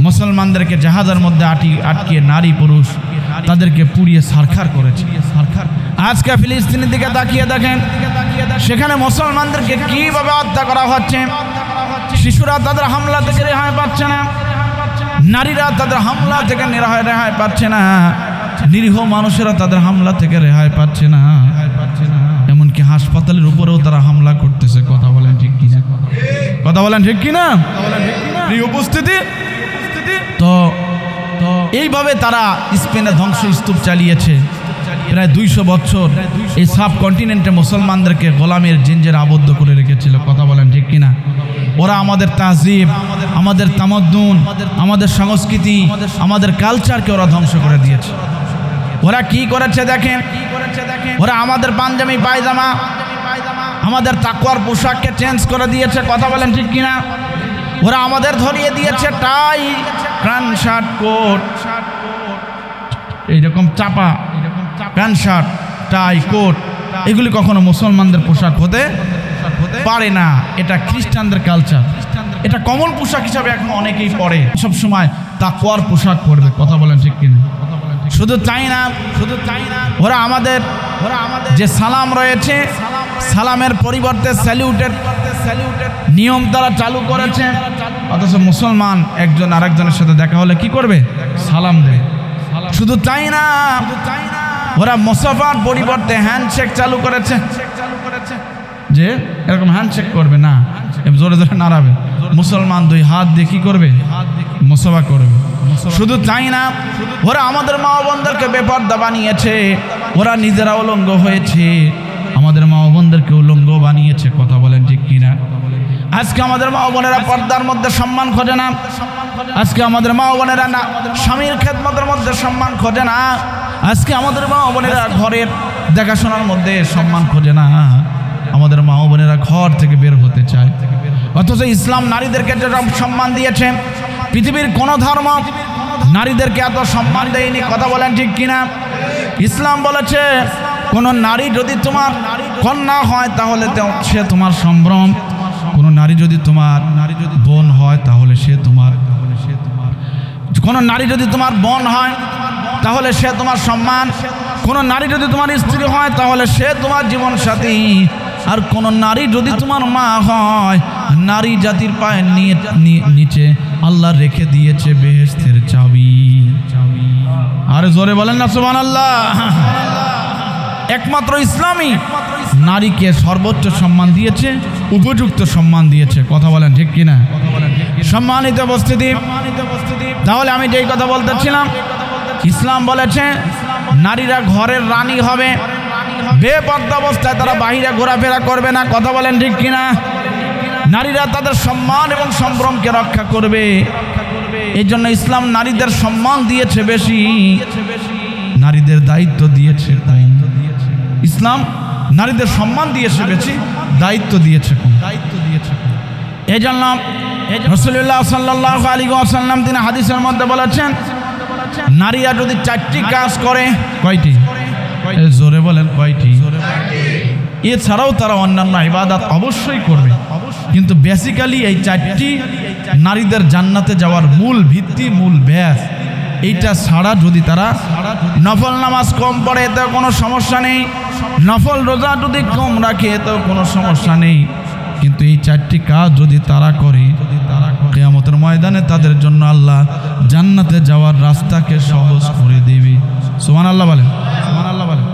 মুসলমানদেরকে জাহাজের মধ্যে আটকিয়ে নারী পুরুষ তাদেরকে পুড়িয়ে ছারখার করেছে। আজকে ফিলিস্তিনের দিকে তাকিয়ে দেখেন, সেখানে মুসলমানদেরকে কিভাবে হত্যা করা হচ্ছে। শিশুরা তাদের হামলা থেকে রেহাই পাচ্ছে না, নারীরা তাদের হামলা থেকে রেহাই পাচ্ছে না, নিরীহ মানুষেরা তাদের হামলা থেকে রেহাই পাচ্ছে না, এমনকি হাসপাতালের উপরেও তারা হামলা করতেছে। কথা বলেন ঠিক কিনা? কথা বলেন ঠিক কিনা? এই উপস্থিতি তো এইভাবে তারা স্পেনে ধ্বংসস্তূপ চালিয়েছে। প্রায় 200 বছর এই সাব কন্টিনেন্টে মুসলমানদেরকে গোলামের জিঞ্জের আবদ্ধ করে রেখেছিল। কথা বলেন ঠিক কিনা? ওরা আমাদের তাহজিব, আমাদের তামাদ্দুন, আমাদের সংস্কৃতি, আমাদের কালচারকে ওরা ধ্বংস করে দিয়েছে। ওরা কি করেছে দেখেন, ওরা আমাদের পাঞ্জাবি পায়জামা, আমাদের তাকওয়ার পোশাককে চেঞ্জ করে দিয়েছে। কথা বলেন ঠিক কিনা? ওরা আমাদের ধরিয়ে দিয়েছে টাই, প্যান্ট শার্ট, কোট, এইরকম চাপা প্যান্ট শার্ট, টাই, কোট, এগুলি কখনো মুসলমানদের পোশাক হতে পারে না। এটা খ্রিস্টানদের কালচার, এটা কমন পোশাক হিসাবে এখন অনেকেই পরে, সবসময় তাকওয়ার পোশাক পরবে। কথা বলেন ঠিক কিনা? শুধু তাই না, ওরা আমাদের যে সালাম রয়েছে, সালামের পরিবর্তে স্যালিউটের নিয়ম তারা চালু করেছে। অথচ মুসলমান একজন আরেকজনের সাথে দেখা হলে কি করবে? সালাম দেবে। শুধু তাই না, ওরা মুসাফার পরিবর্তে হ্যান্ডশেক চালু করেছে, যে এরকম হ্যান্ডশেক করবে না, জোরে জোরে নাড়াবে। মুসলমান 2 হাত দিয়ে কি করবে? মুসাফা করবে। শুধু তাই না, ওরা আমাদের মা বোনদেরকে বেপর্দা বানিয়েছে, ওরা নিজেরা উলঙ্গ হয়েছে, আমাদের মা বোনদেরকে উলঙ্গ বানিয়েছে। কথা বলেন ঠিক কিনা? আজকে আমাদের মা বোনেরা পর্দার মধ্যে সম্মান খোঁজে না, আজকে আমাদের মা বোনেরা না স্বামীর খেদমতের মধ্যে সম্মান খোঁজে না, আজকে আমাদের মা বোনেরা ঘরের দেখাশোনার মধ্যে সম্মান খোঁজে না, আমাদের মা বোনেরা ঘর থেকে বের হতে চায়। অথচ ইসলাম নারীদেরকে যে সম্মান দিয়েছে, পৃথিবীর কোন ধর্ম নারীদেরকে এত সম্মান দেয়নি। কথা বলেন ঠিক কিনা? ইসলাম বলেছে কোন নারী যদি তোমার কন্যা হয় তাহলে সে তোমার সম্ভ্রম, কোন নারী যদি তোমার বোন হয় তাহলে সে তোমার, কোন নারী যদি তোমার বোন হয় তাহলে সে তোমার সম্মান, কোন নারী যদি তোমার স্ত্রী হয় তাহলে সে তোমার জীবন সাথী, আর কোন নারী যদি তোমার মা হয়, নারী জাতির পায়ের নিচে আল্লাহ রেখে দিয়েছে বেহেশতের চাবি। আর জোরে বলেন না সুবহানাল্লাহ। একমাত্র ইসলামই নারীকে সর্বোচ্চ সম্মান দিয়েছে, উপযুক্ত সম্মান দিয়েছে। কথা বলেন ঠিক কিনা? সম্মানিত উপস্থিতি, তাহলে আমি যেই কথা বলতেছিলাম, ইসলাম বলেছে নারীরা ঘরের রানী হবে, বেপর্দা অবস্থায় তারা বাহিরে ঘোরাফেরা করবে না। কথা বলেন ঠিক কিনা? নারীরা তাদের সম্মান এবং সম্ভ্রমকে রক্ষা করবে, এই জন্য ইসলাম নারীদের সম্মান দিয়েছে বেশি, নারীদের দায়িত্ব দিয়েছে। ইসলাম নারীদের সম্মান দিয়েছে বেশি, দায়িত্ব দিয়েছে কম। এই জন্য রাসূলুল্লাহ সাল্লাল্লাহু আলাইহি ওয়াসাল্লাম তিনি হাদিসের মধ্যে বলেছেন, নারীরা যদি 4টি কাজ করে, কয়টি? জোরে বলেন কয়টি? এছাড়াও তারা অন্যান্য ইবাদত অবশ্যই করবে, কিন্তু বেসিক্যালি এই 4টি নারীদের জান্নাতে যাওয়ার মূল ভিত্তি, মূল ব্যাস। এইটা ছাড়া যদি তারা নফল নামাজ কম পড়ে তো কোনো সমস্যা নেই, নফল রোজা যদি কম রাখে তো কোনো সমস্যা নেই, কিন্তু এই 4টি কাজ যদি তারা করে, কিয়ামতের ময়দানে তাদের জন্য আল্লাহ জান্নাতে যাওয়ার রাস্তাকে সহজ করে দেবে। সুবহানাল্লাহ বলেন, সুবহানাল্লাহ বলেন।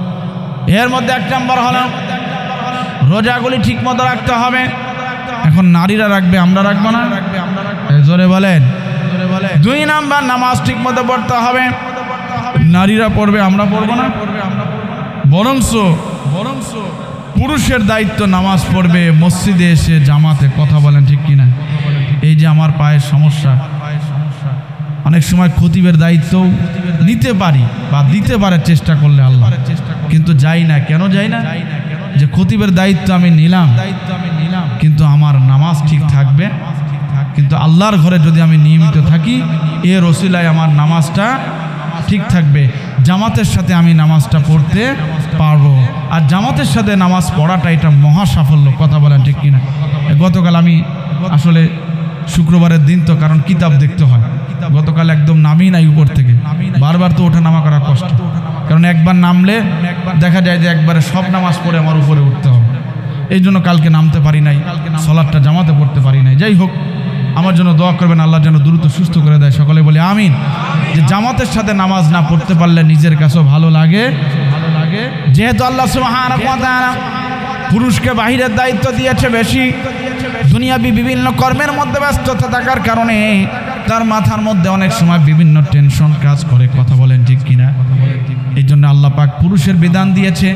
এর মধ্যে 1 নম্বর হলো রোজাগুলি ঠিক মতো রাখতে হবে। এখন নারীরা রাখবে, আমরা রাখবো না? জোরে বলেন। 2 নাম্বার, নামাজ ঠিক মতো পড়তে হবে। নারীরা পড়বে, আমরা পড়বো না? বরংস পুরুষের দায়িত্ব নামাজ পড়বে মসজিদে এসে জামাতে। কথা বলেন ঠিক কিনা? এই যে আমার পায়ের সমস্যা, অনেক সময় খতিবের দায়িত্ব নিতে পারি বা দিতে পারার চেষ্টা করলে আল্লাহ, কিন্তু যাই না। কেন যাই না? যে খতিবের দায়িত্ব আমি নিলাম, কিন্তু আমার নামাজ ঠিক থাকবে, কিন্তু আল্লাহর ঘরে যদি আমি নিয়মিত থাকি এর ওসিলায় আমার নামাজটা ঠিক থাকবে, জামাতের সাথে আমি নামাজটা পড়তে পারবো। আর জামাতের সাথে নামাজ পড়াটা এটা মহা সাফল্য। কথা বলেন ঠিক কিনা? গতকাল আমি আসলে শুক্রবারের দিন তো, কারণ কিতাব দেখতে হয়, গতকাল একদম নামি নাই উপর থেকে, বারবার তো ওঠা নামা করা কষ্ট, কারণ একবার নামলে দেখা যায় যে একবারে সব নামাজ পড়ে আমার উপরে উঠতে হবে। এই জন্য কালকে নামতে পারি নাই, সলাৎটা জামাতে পড়তে পারি নাই। যাই হোক, আমার জন্য দোয়া করবেন, আল্লাহ যেন দ্রুত সুস্থ করে দেয়। সকলে বলি আমিন। যে জামাতের সাথে নামাজ না পড়তে পারলে নিজের কাছেও ভালো লাগে, যেহেতু আল্লাহ সুবহানাহু ওয়া তাআলা পুরুষকে বাহিরের দায়িত্ব দিয়েছে বেশি, দুনিয়াবি বিভিন্ন কর্মের মধ্যে ব্যস্ততা থাকার কারণে তার মাথার মধ্যে অনেক সময় বিভিন্ন টেনশন কাজ করে। কথা বলেন ঠিক কিনা? এই জন্য আল্লাহ পাক পুরুষের বিধান দিয়েছে,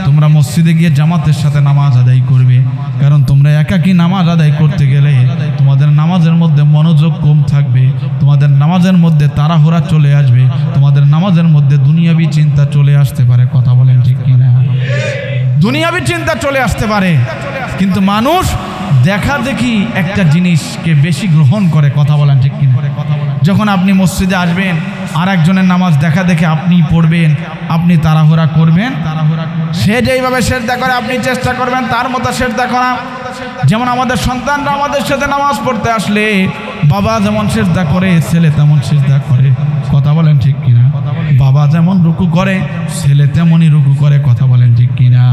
তোমরা মসজিদে গিয়ে জামাতের সাথে নামাজ আদায় করবে, কারণ তোমরা একাকী নামাজ আদায় করতে গেলে তোমাদের নামাজের মধ্যে মনোযোগ কম থাকবে, তোমাদের নামাজের মধ্যে তাড়াহুড়া চলে আসবে, তোমাদের নামাজের মধ্যে দুনিয়াবি চিন্তা চলে আসতে পারে। কথা বলেন ঠিক কিনা? দুনিয়াবি চিন্তা চলে আসতে পারে, কিন্তু মানুষ দেখা দেখি একটা জিনিসকে বেশি গ্রহণ করে। কথা বলেন ঠিক কিনা? যখন আপনি মসজিদে আসবেন আর একজনের নামাজ দেখা দেখে আপনি পড়বেন, আপনি তাড়াহুড়া করবেন, সে যেইভাবে সেজদা করে আপনি চেষ্টা করবেন তার মতো সেজদা করা। যেমন আমাদের সন্তানরা আমাদের সাথে নামাজ পড়তে আসলে বাবা যেমন সেজদা করে ছেলে তেমন সেজদা করে। কথা বলেন ঠিক কিনা? বাবা যেমন রুকু করে ছেলে তেমনই রুকু করে। কথা বলেন ঠিক কিনা?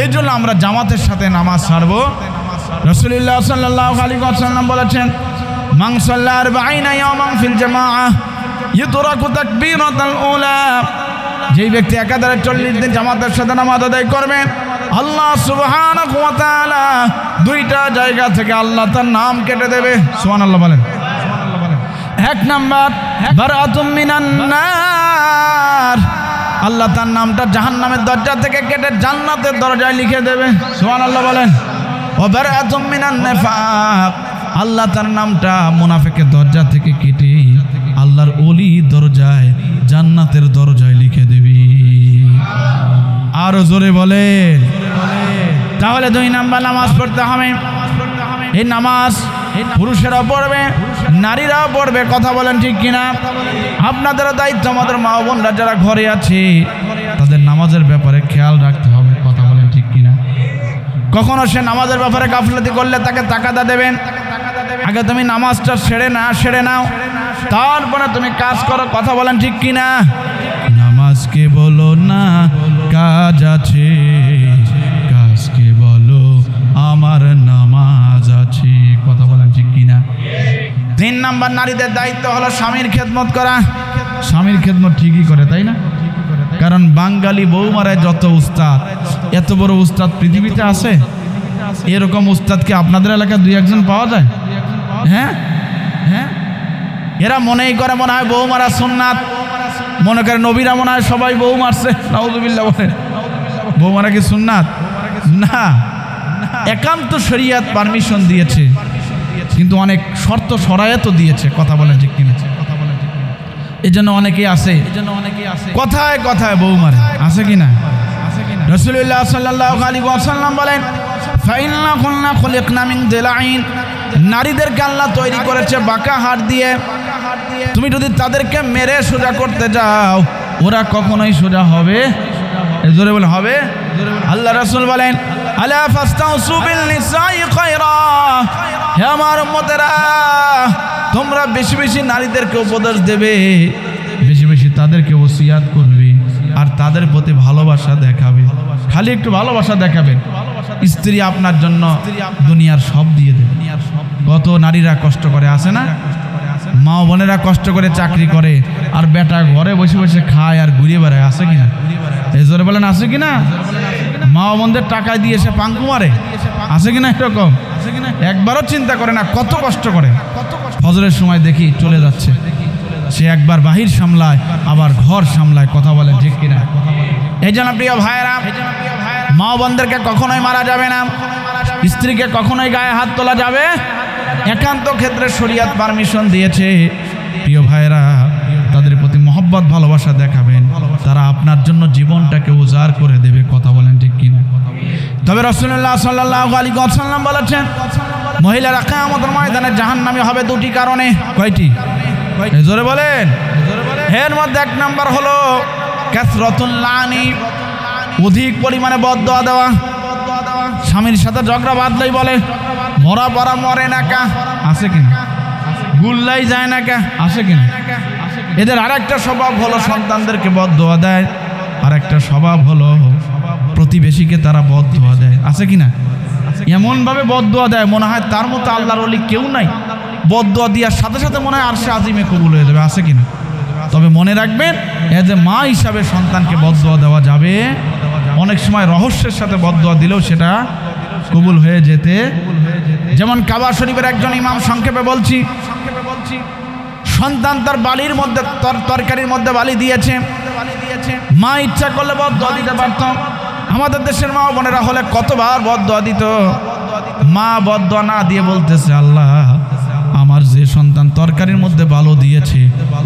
এই জন্য আমরা জামাতের সাথে নামাজ ছাড়বো। রাসূলুল্লাহ সাল্লাল্লাহু আলাইহি ওয়াসাল্লাম বলেছেন, মান সাল্লা 40 ইয়াওমান ফিল জামাআহ ইউতরাকু তাকবীরাতাল উলা। যেই ব্যক্তি একাধারে 40 দিন জামাতের সাথে নামাজ আদায় করবেন, আল্লাহ সুবহানাহু ওয়া তাআলা 2টা জায়গা থেকে আল্লাহ তার নাম কেটে দেবে। সুবহানাল্লাহ বলেন। 1 নাম্বার, বারাতুম মিনান নার, আল্লাহ তার নামটা জাহান্নামের দরজা থেকে কেটে জান্নাতের দরজায় লিখে দেবে। সুবহানাল্লাহ বলেন। ওয়া বারাতুম মিনান নিফাক, আল্লাহ তার নামটা মুনাফিকের দরজা থেকে কেটে আল্লাহর ওলি দরজায় জান্নাতের দরজায় লিখে দেবে। আরো জোরে বলেন। তাহলে 2 নাম্বার নামাজ পড়তে হবে। এই নামাজ পুরুষেরাও পড়বে, নারীরাও পড়বে। কথা বলেন ঠিক কিনা? আপনাদেরও দায়িত্ব, আমাদের মা বোনরা যারা ঘরে আছে তাদের নামাজের ব্যাপারে খেয়াল রাখতে হবে। কথা বলেন ঠিক কিনা? কখনো সে নামাজের ব্যাপারে গাফলতি করলে তাকে তাকাদা দেবেন। আগে তুমি নামাজটা সেরে নাও, তারপরে তুমি কাজ করো। কথা বলেন ঠিক কিনা? নামাজকে বলো না কাজ আছে, কাজকে বলো আমার নামাজ আছে। কথা বলেন ঠিক কিনা? 3 নাম্বার, নারীদের দায়িত্ব হলো স্বামীর খেদমত করা। স্বামীর খেদমত ঠিকই করে, তাই না? কারণ বাঙালি বৌমারায় যত উস্তাদ, এত বড় উস্তাদ পৃথিবীতে আছে? এরকম উস্তাদ কি আপনাদের এলাকায় 2-1 জন পাওয়া যায়? হ্যাঁ হ্যাঁ, এরা মনেই করে মনে হয় বৌমারা সুন্নাত, মনে করে নবীরা মনে হয় সবাই বউ মারছে। নাউযুবিল্লাহ বলেন। বৌমারা কি সুন্নাত? না, একান্ত শরীয়ত পারমিশন দিয়েছে, কিন্তু অনেক শর্ত শরায়তও দিয়েছে। কথা বলেন ঠিক কিনা? এই জন্য অনেকেই আছে কথায় কথায় বউ মারে, আছে কিনা? রাসূলুল্লাহ সাল্লাল্লাহু আলাইহি ওয়াসাল্লাম বলেন, ফাইন্না কুল্লা খুলিকনা মিন দিলাইন, নারীদেরকে আল্লাহ তৈরি করেছে বাঁকা হাড় দিয়ে। তুমি যদি তাদেরকে মেরে সোজা করতে যাও, ওরা কখনোই সোজা হবে? জোরে বলে হবে? আল্লাহ রাসূল বলেন, আলা ফাস্তাউসু বিল নিসাই খায়রা, হে আমার উম্মতেরা, তোমরা বেশি বেশি নারীদেরকে উপদেশ দেবে, বেশি বেশি তাদেরকে ওসিয়াত করবে, আর তাদের প্রতি ভালোবাসা দেখাবে। খালি একটু ভালোবাসা দেখাবেন, স্ত্রী আপনার জন্য দুনিয়ার সব দিয়ে দেবে। কত নারীরা কষ্ট করে, আছে না? মা বোনেরা কষ্ট করে চাকরি করে, আর বেটা ঘরে বসে বসে খায় আর ঘুরিয়ে বেড়ায়, আছে কিনা? এই জোরে বলেন, আছে কিনা? মা বোনদের টাকা দিয়ে সে পাঙ্কু মারে, আছে কিনা? এরকম একবারও চিন্তা করে না কত কষ্ট করে। ফজরের সময় দেখি চলে যাচ্ছে, সে একবার বাহির সামলায় আবার ঘর সামলায়। কথা বলেন ঠিক কিনা? এই জন্য প্রিয় ভাইয়েরা, মা বোনদেরকে কখনোই মারা যাবে না, স্ত্রীকে কখনোই গায়ে হাত তোলা যাবে। একান্ত ক্ষেত্রে শরীয়ত পারমিশন দিয়েছে। প্রিয় ভাইয়েরা, তাদের প্রতি মহব্বত ভালোবাসা দেখাবেন, তারা আপনার জন্য জীবনটাকে উজাড় করে দেবে। কথা বলেন ঠিক কিনা? তবে রাসূলুল্লাহ সাল্লাল্লাহু আলাইহি ওয়াসাল্লাম বলেছেন, মহিলারা কিয়ামতের ময়দানে জাহান্নামী হবে দুটি কারণে। কয়টি? জোরে বলেন। এর মধ্যে এক নাম্বার হলো কাসরাতুল লানি, অধিক পরিমাণে বদদোয়া দেওয়া। স্বামীর সাথে ঝগড়া বাঁধলেই বলে মরা পরা মরে না কা, আছে কিনা? গুল্লাই যায় না কা, আছে কিনা? এদের আরেকটা স্বভাব হলো সন্তানদেরকে বদদোয়া দেয়, আরেকটা স্বভাব হলো প্রতিবেশীকে তারা বদদোয়া দেয়। আছে কিনা? এমনভাবে বদদোয়া দেয় মনে হয় তার মতো আল্লাহর ওলি কেউ নাই। বদদোয়া দেওয়ার সাথে সাথে মনে হয় আরশে আজিমে কবুল হয়ে যাবে। আছে কিনা? তবে মনে রাখবেন, এজ এ মা হিসাবে সন্তানকে বদদোয়া দেওয়া যাবে। অনেক সময় রহস্যের সাথে বদদোয়া দিলেও সেটা কবুল হয়ে যেতে। যেমন কাবা শরীফের একজন ইমাম, সংক্ষেপে বলছি, সন্তান তার বালির মধ্যে তরকারির মধ্যে বালি দিয়েছে, মা ইচ্ছা করলে বদদোয়া দিতে পারত। আমাদের দেশের মা বোনেরা হলে কতবার বদদোয়া দিত। মা বদদোয়া না দিয়ে বলতেছে, আল্লাহ আমার যে সন্তান তরকারির মধ্যে বালো দিয়েছে,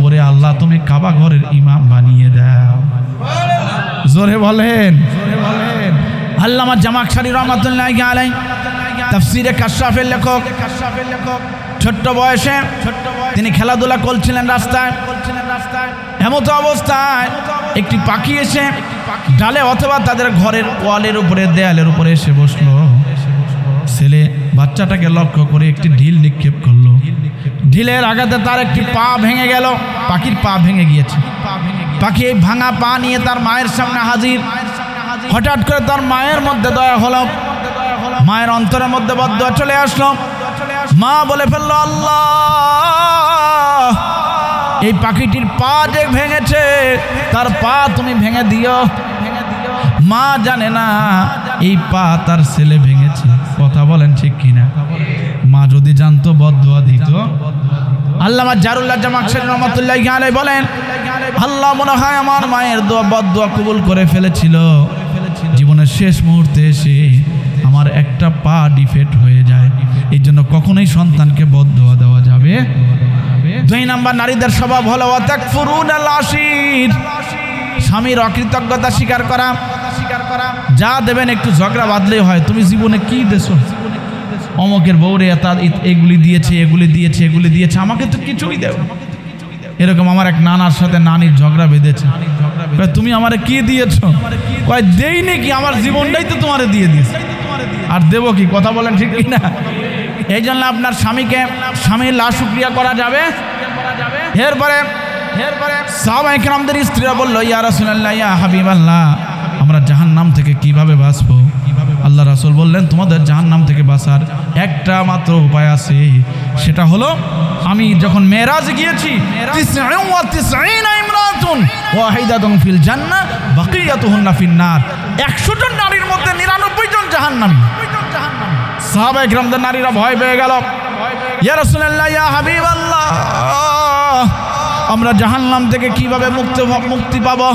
ওরে আল্লাহ তুমি কাবা ঘরের ইমাম বানিয়ে দাও। জোরে বলেন। আল্লামা জামাখশারী রাহমাতুল্লাহি আলাইহি তাফসীরে কাশফের লেখক, ছোট্ট বয়সে তিনি খেলাধুলা করছিলেন রাস্তায়। এমত অবস্থায় একটি পাখি এসে ডালে অথবা তাদের ঘরের ওয়ালের উপরে, দেয়ালের উপরে এসে বসলো। ছেলে বাচ্চাটাকে লক্ষ্য করে একটি ঢিল নিক্ষেপ করলো। ঢিলের আঘাতে তার একটি পা ভেঙে গেল, পাখির পা ভেঙে গিয়েছে। পাখি এই ভাঙা পা নিয়ে তার মায়ের সামনে হাজির। হঠাৎ করে তার মায়ের মধ্যে দয়া হলো, মায়ের অন্তরের মধ্যে বদদোয়া চলে আসলো। মা বলে ফেললো, আল্লাহ এই পাখিটির পা যে ভেঙেছে, তার পা তুমি ভেঙে দিও। মা জানে না এই পা তার ছেলে ভেঙেছে। কথা বলেন ঠিক কিনা? মা যদি জানতো বদদোয়া দিত। আল্লামা জারুল্লাহ জামাখশারী রাহমাতুল্লাহি আলাইহি বলেন, আল্লাহ মনে হয় আমার মায়ের বদদোয়া কবুল করে ফেলেছিল। জীবনের শেষ মুহূর্তে এসে আমার একটা পা ডিফেক্ট হয়ে যায়। এই জন্য কখনোই সন্তানকে বদদোয়া দেওয়া যাবে। 2 নাম্বার, নারীদের স্বভাব হলো ওয়াতাকফুরুনাল আশির, স্বামীর অকৃতজ্ঞতা স্বীকার করা। যা দেবেন একটু ঝগড়া বাঁধলেই হয়, তুমি জীবনে কি দেছো? অমকের বউরে এগুলি দিয়েছে, এগুলি দিয়েছে, এগুলি দিয়েছে, আমাকে তো কিছুই দেও। এরকম আমার এক নানার সাথে নানির ঝগড়া বেঁধেছে। তুমি আমারে কি দিয়েছো? কয় দেই নাকি, আমার জীবনটাই তো তোমারে দিয়ে দিয়েছে, আর দেবো কি? কথা বলেন ঠিক কিনা? এই জন্য আপনার স্বামীর লা শুকরিয়া করা যাবে। এরপরে সাহাবায়ে কেরামদের স্ত্রীরা বলল, ইয়া রাসূলুল্লাহ, ইয়া হাবিবাল্লাহ, আমরা জাহান্নাম থেকে কিভাবে বাঁচবো? আল্লাহ রাসূল বললেন, তোমাদের জাহান্নাম থেকে বাঁচার একটা মাত্র উপায় আছে, সেটা হলো আমি যখন মেরাজে গিয়েছি, 99 ইমরাতুন ওয়াহিদাতুন ফিল জান্নাহ বাকিয়াতুহুন্না ফিন নার, 100 জন নারীর মধ্যে 99 জন জাহান্নামী। সাহাবায়ে কেরামদের নারীরা ভয় পেয়ে গেল, ইয়া রাসূলুল্লাহ, ইয়া হাবিবাল্লাহ, আমরা জাহান্নাম থেকে কিভাবে মুক্তি পাবো?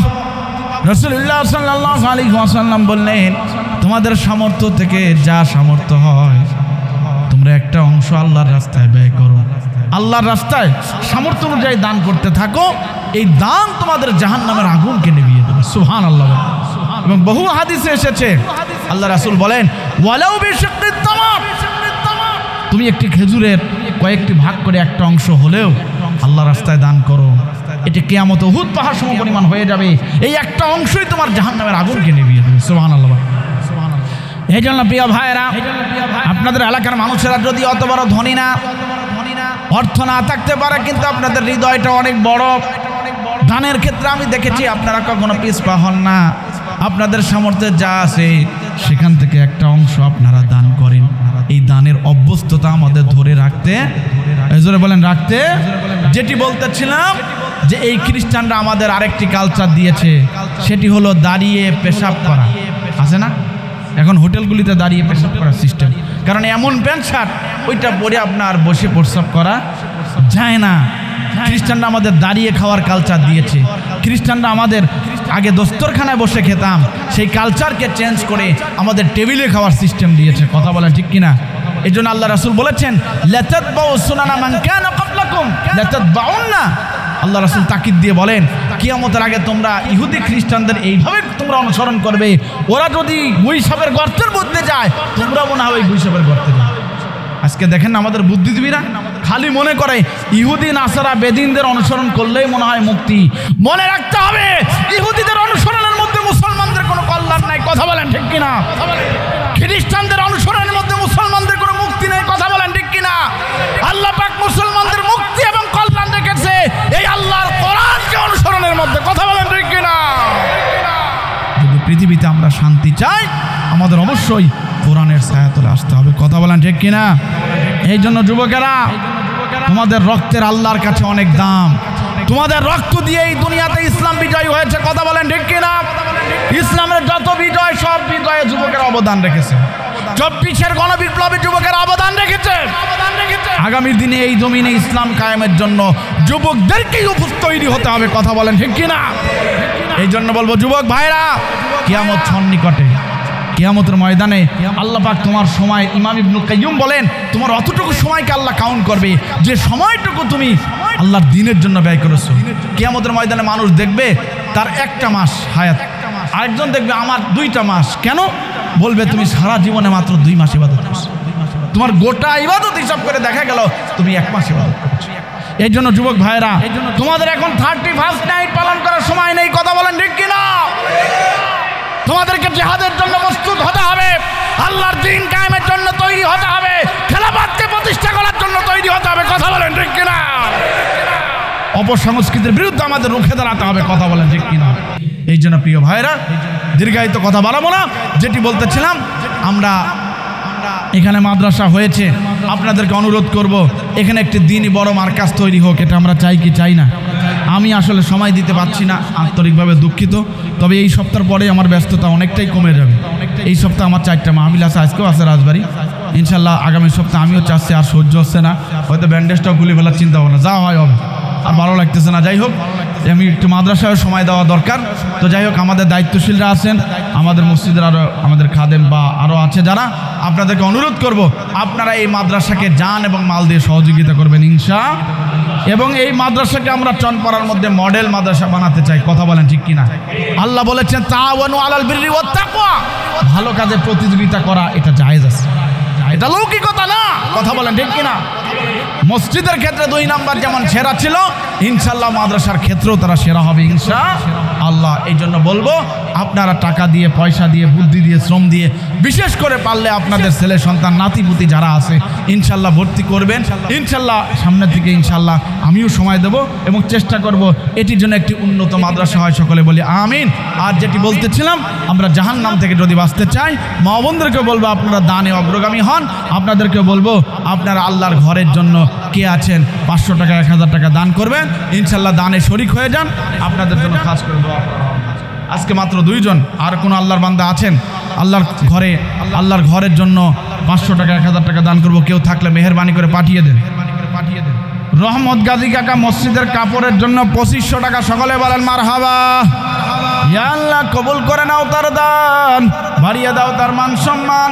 রাসূলুল্লাহ সাল্লাল্লাহু আলাইহি ওয়াসাল্লাম বললেন, তোমাদের সামর্থ্য থেকে যা সামর্থ্য হয় তোমরা একটা অংশ আল্লাহর রাস্তায় ব্যয় করো। আল্লাহর রাস্তায় সামর্থ্য অনুযায়ী দান করতে থাকো। এই দান তোমাদের জাহান্নামের আগুনকে নিভিয়ে দেবে। সুবহানাল্লাহ। এবং বহু হাদিসে এসেছে, আল্লাহ রাসূল বলেন, ওয়ালাউ বিশিক্কিত তামাম, তুমি একটি খেজুরের কয়েকটি ভাগ করে একটা অংশ হলেও আল্লাহ রাস্তায় দান করো, এটা কিয়ামত উহুদ পাহাড় সম পরিমাণ হয়ে যাবে। এই একটা অংশই তোমার জাহান্নামের আগুনকে নিভিয়ে দেবে। সুবহানাল্লাহ। এই জন্য প্রিয় ভাইয়েরা, আপনাদের এলাকার মানুষেরা যদি অত বড় ধনী না, অর্থ না থাকতে পারে, কিন্তু আপনাদের হৃদয়টা অনেক বড়। দানের ক্ষেত্রে আমি দেখেছি আপনারা কখনো পিছপা হন না। আপনাদের সামর্থ্যে যা আছে সেখান থেকে একটা অংশ আপনারা দান করেন। এই দানের অভ্যস্ততা আমাদের ধরে রাখতে, জোরে বলেন, রাখতে। যেটি বলতেছিলাম যে এই খ্রিস্টানরা আমাদের আরেকটি কালচার দিয়েছে, সেটি হলো দাঁড়িয়ে পেশাব করা। আছে না এখন হোটেলগুলিতে দাঁড়িয়ে পেশাব করার সিস্টেম? কারণ এমন প্যান্ট শার্ট ওইটা পরে আপনার বসে প্রস্রাব করা যায় না। খ্রিস্টানরা আমাদের দাঁড়িয়ে খাওয়ার কালচার দিয়েছে। খ্রিস্টানরা আমাদের আগে দস্তরখানায় বসে খেতাম, সেই কালচারকে চেঞ্জ করে আমাদের টেবিলে খাওয়ার সিস্টেম দিয়েছে। কথা বলেন ঠিক কিনা? এই জন্য আল্লাহ রাসূল বলেছেন লাতাতবাউ সুনানা মান কানা ক্বাবলাকুম লাতাতবাউন্না। আল্লাহ রাসূল তাকিদ দিয়ে বলেন কিয়ামতের আগে তোমরা ইহুদি খ্রিস্টানদের এইভাবে তোমরা অনুসরণ করবে। ওরা যদি গুইসাবের গর্তের মধ্যে যায়, তোমরা মনে হয় গুইসাবের গর্তে যাবে। আজকে দেখেন আমাদের বুদ্ধিজীবীরা খালি মনে করে ইহুদি নাসারা বেদিনদের অনুসরণ করলেই মনে হয় মুক্তি। মনে রাখতে হবে ইহুদিদের অনুসরণের মধ্যে মুসলমানদের কোনো কল্যাণ নাই। কথা বলেন ঠিক কিনা? খ্রিস্টানদের অনুসরণের মধ্যে মুসলমানদের কোনো মুক্তি নেই। কথা বলেন ঠিক কিনা? আল্লাহ পাক মুসলমানদের মুক্তি এবং কল্যাণ রেখেছে এই আল্লাহর কোরআনকে অনুসরণের মধ্যে। কথা বলেন ঠিক কিনা? যদি পৃথিবীতে আমরা শান্তি চাই, আমাদের অবশ্যই কোরআনের ছায়াতলে আসতে হবে। কথা বলেন ঠিক কিনা? এই জন্য যুবকেরা, তোমাদের রক্তের আল্লাহর কাছে অনেক দাম। তোমাদের রক্ত দিয়ে এই দুনিয়াতে ইসলাম বিজয় হয়েছে। কথা বলেন ঠিক কিনা? ইসলামের যত বিজয়, সব বিজয়ে যুবকেরা অবদান রেখেছে। 24-এর গণবিপ্লবে যুবকেরা অবদান রেখেছে। আগামী দিনে এই জমিনে ইসলাম কায়েমের জন্য যুবকদেরকেই তৈরি হতে হবে। কথা বলেন ঠিক কিনা? এই জন্য বলবো যুবক ভাইরা, কিয়ামত সন্নিকটে। কিয়ামতের ময়দানে আল্লাহ পাক তোমার সময়, ইমাম ইবনুল কাইয়্যিম বলেন, তোমার অতটুকু সময়কে আল্লাহ কাউন্ট করবে যে সময়টুকু তুমি আল্লাহর দ্বীনের জন্য ব্যয় করেছো। কিয়ামতের ময়দানে মানুষ দেখবে তার 1টা মাস হায়াত, আরেকজন দেখবে আমার 2টা মাস। কেন? বলবে তুমি সারা জীবনে মাত্র 2 মাস ইবাদত করছো। তোমার গোটা ইবাদত হিসাব করে দেখা গেল তুমি 1 মাস ইবাদত করছো। এই জন্য যুবক ভাইরা, তোমাদের এখন 31st নাইট পালন করার সময় নেই। কথা বলেন ঠিক কিনা? তোমাদেরকে জিহাদের জন্য প্রস্তুত হতে হবে, আল্লাহর দ্বীন কায়েমের জন্য তৈরি হতে হবে, খেলাফতকে প্রতিষ্ঠা করার জন্য তৈরি হতে হবে। কথা বলেন ঠিক কিনা? অপসংস্কৃতির বিরুদ্ধে আমাদের রুখে দাঁড়াতে হবে। কথা বলেন ঠিক কিনা? এই জন্য প্রিয় ভাইরা, দীর্ঘায়িত কথা বাড়াবো না। যেটি বলতেছিলাম, আমরা এখানে মাদ্রাসা হয়েছে, আপনাদেরকে অনুরোধ করব এখানে একটি দ্বীনি বড় মার্কাজ তৈরি হোক। এটা আমরা চাই কি চাই না? আমি আসলে সময় দিতে পারছি না, আন্তরিকভাবে দুঃখিত। তবে এই সপ্তাহ পরে আমার ব্যস্ততা অনেকটাই কমে যাবে। এই সপ্তাহে আমার 4টা মাহফিল আছে, আজকেও আছে রাজবাড়ি। ইনশাল্লাহ আগামী সপ্তাহে আমিও চাচ্ছি, আর সহ্য হচ্ছে না, হয়তো ব্যান্ডেজটাও খুলে ফেলার চিন্তা ভাবনা, যা হয় হবে, আর ভালো লাগতেছে না। যাই হোক, আমি একটু মাদ্রাসায় সময় দেওয়া দরকার। তো যাই হোক, আমাদের দায়িত্বশীলরা আছেন, আমাদের মসজিদের আরও আমাদের খাদেম বা আরও আছে যারা, আপনাদেরকে অনুরোধ করব আপনারা এই মাদ্রাসাকে জান এবং মাল দিয়ে সহযোগিতা করবেন ইনশাআল্লাহ। এবং এই মাদ্রাসাকে আমরা চনপাড়ার মধ্যে মডেল মাদ্রাসা বানাতে চাই। কথা বলেন ঠিক কিনা? আল্লাহ বলেছেন তাআওয়ানু আলাল বিররি ওয়াত তাকওয়া, ভালো কাজে প্রতিযোগিতা করা এটা জায়েজ আছে, এটা লৌকিকতা না। কথা বলেন ঠিক কিনা? মসজিদের ক্ষেত্রে 2 নাম্বার যেমন সেরা ছিল, ইনশাআল্লাহ মাদ্রাসার ক্ষেত্রেও তারা সেরা হবে ইনশাআল্লাহ। এই জন্য বলবো আপনারা টাকা দিয়ে, পয়সা দিয়ে, বুদ্ধি দিয়ে, শ্রম দিয়ে, বিশেষ করে পারলে আপনাদের ছেলে সন্তান, নাতিপুতি যারা আছে ইনশাআল্লাহ ভর্তি করবেন। ইনশাআল্লাহ সামনের দিকে ইনশাআল্লাহ আমিও সময় দেব এবং চেষ্টা করব এটির জন্য একটি উন্নত মাদ্রাসা হয়। সকলে বলি আমিন। আর যেটি বলতেছিলাম, আমরা জাহান্নাম থেকে যদি বাঁচতে চাই, মা বোনদেরকে বলবো আপনারা দানে অগ্রগামী হন। আপনাদেরকে বলবো আপনারা আল্লাহর ঘরের জন্য কে আছেন 500 টাকা 1000 টাকা দান করবেন, ইনশাআল্লাহ দানে শরিক হয়ে যান। আপনাদের জন্য খাস করে দোয়া। আজকে মাত্র 2 জন, আর কোন আল্লাহর বান্দা আছেন আল্লাহর ঘরের জন্য 500 টাকা 1000 টাকা দান করব? কেউ থাকলে মেহেরবানি করে পাঠিয়ে দেন। রহমত গাজী কাকা মসজিদের কাপড়ের জন্য 2500 টাকা। সকলে বলেন মারহাবা। ইয়া আল্লাহ কবুল করে নাও তার দান, বাড়িয়ে দাও তার মান সম্মান।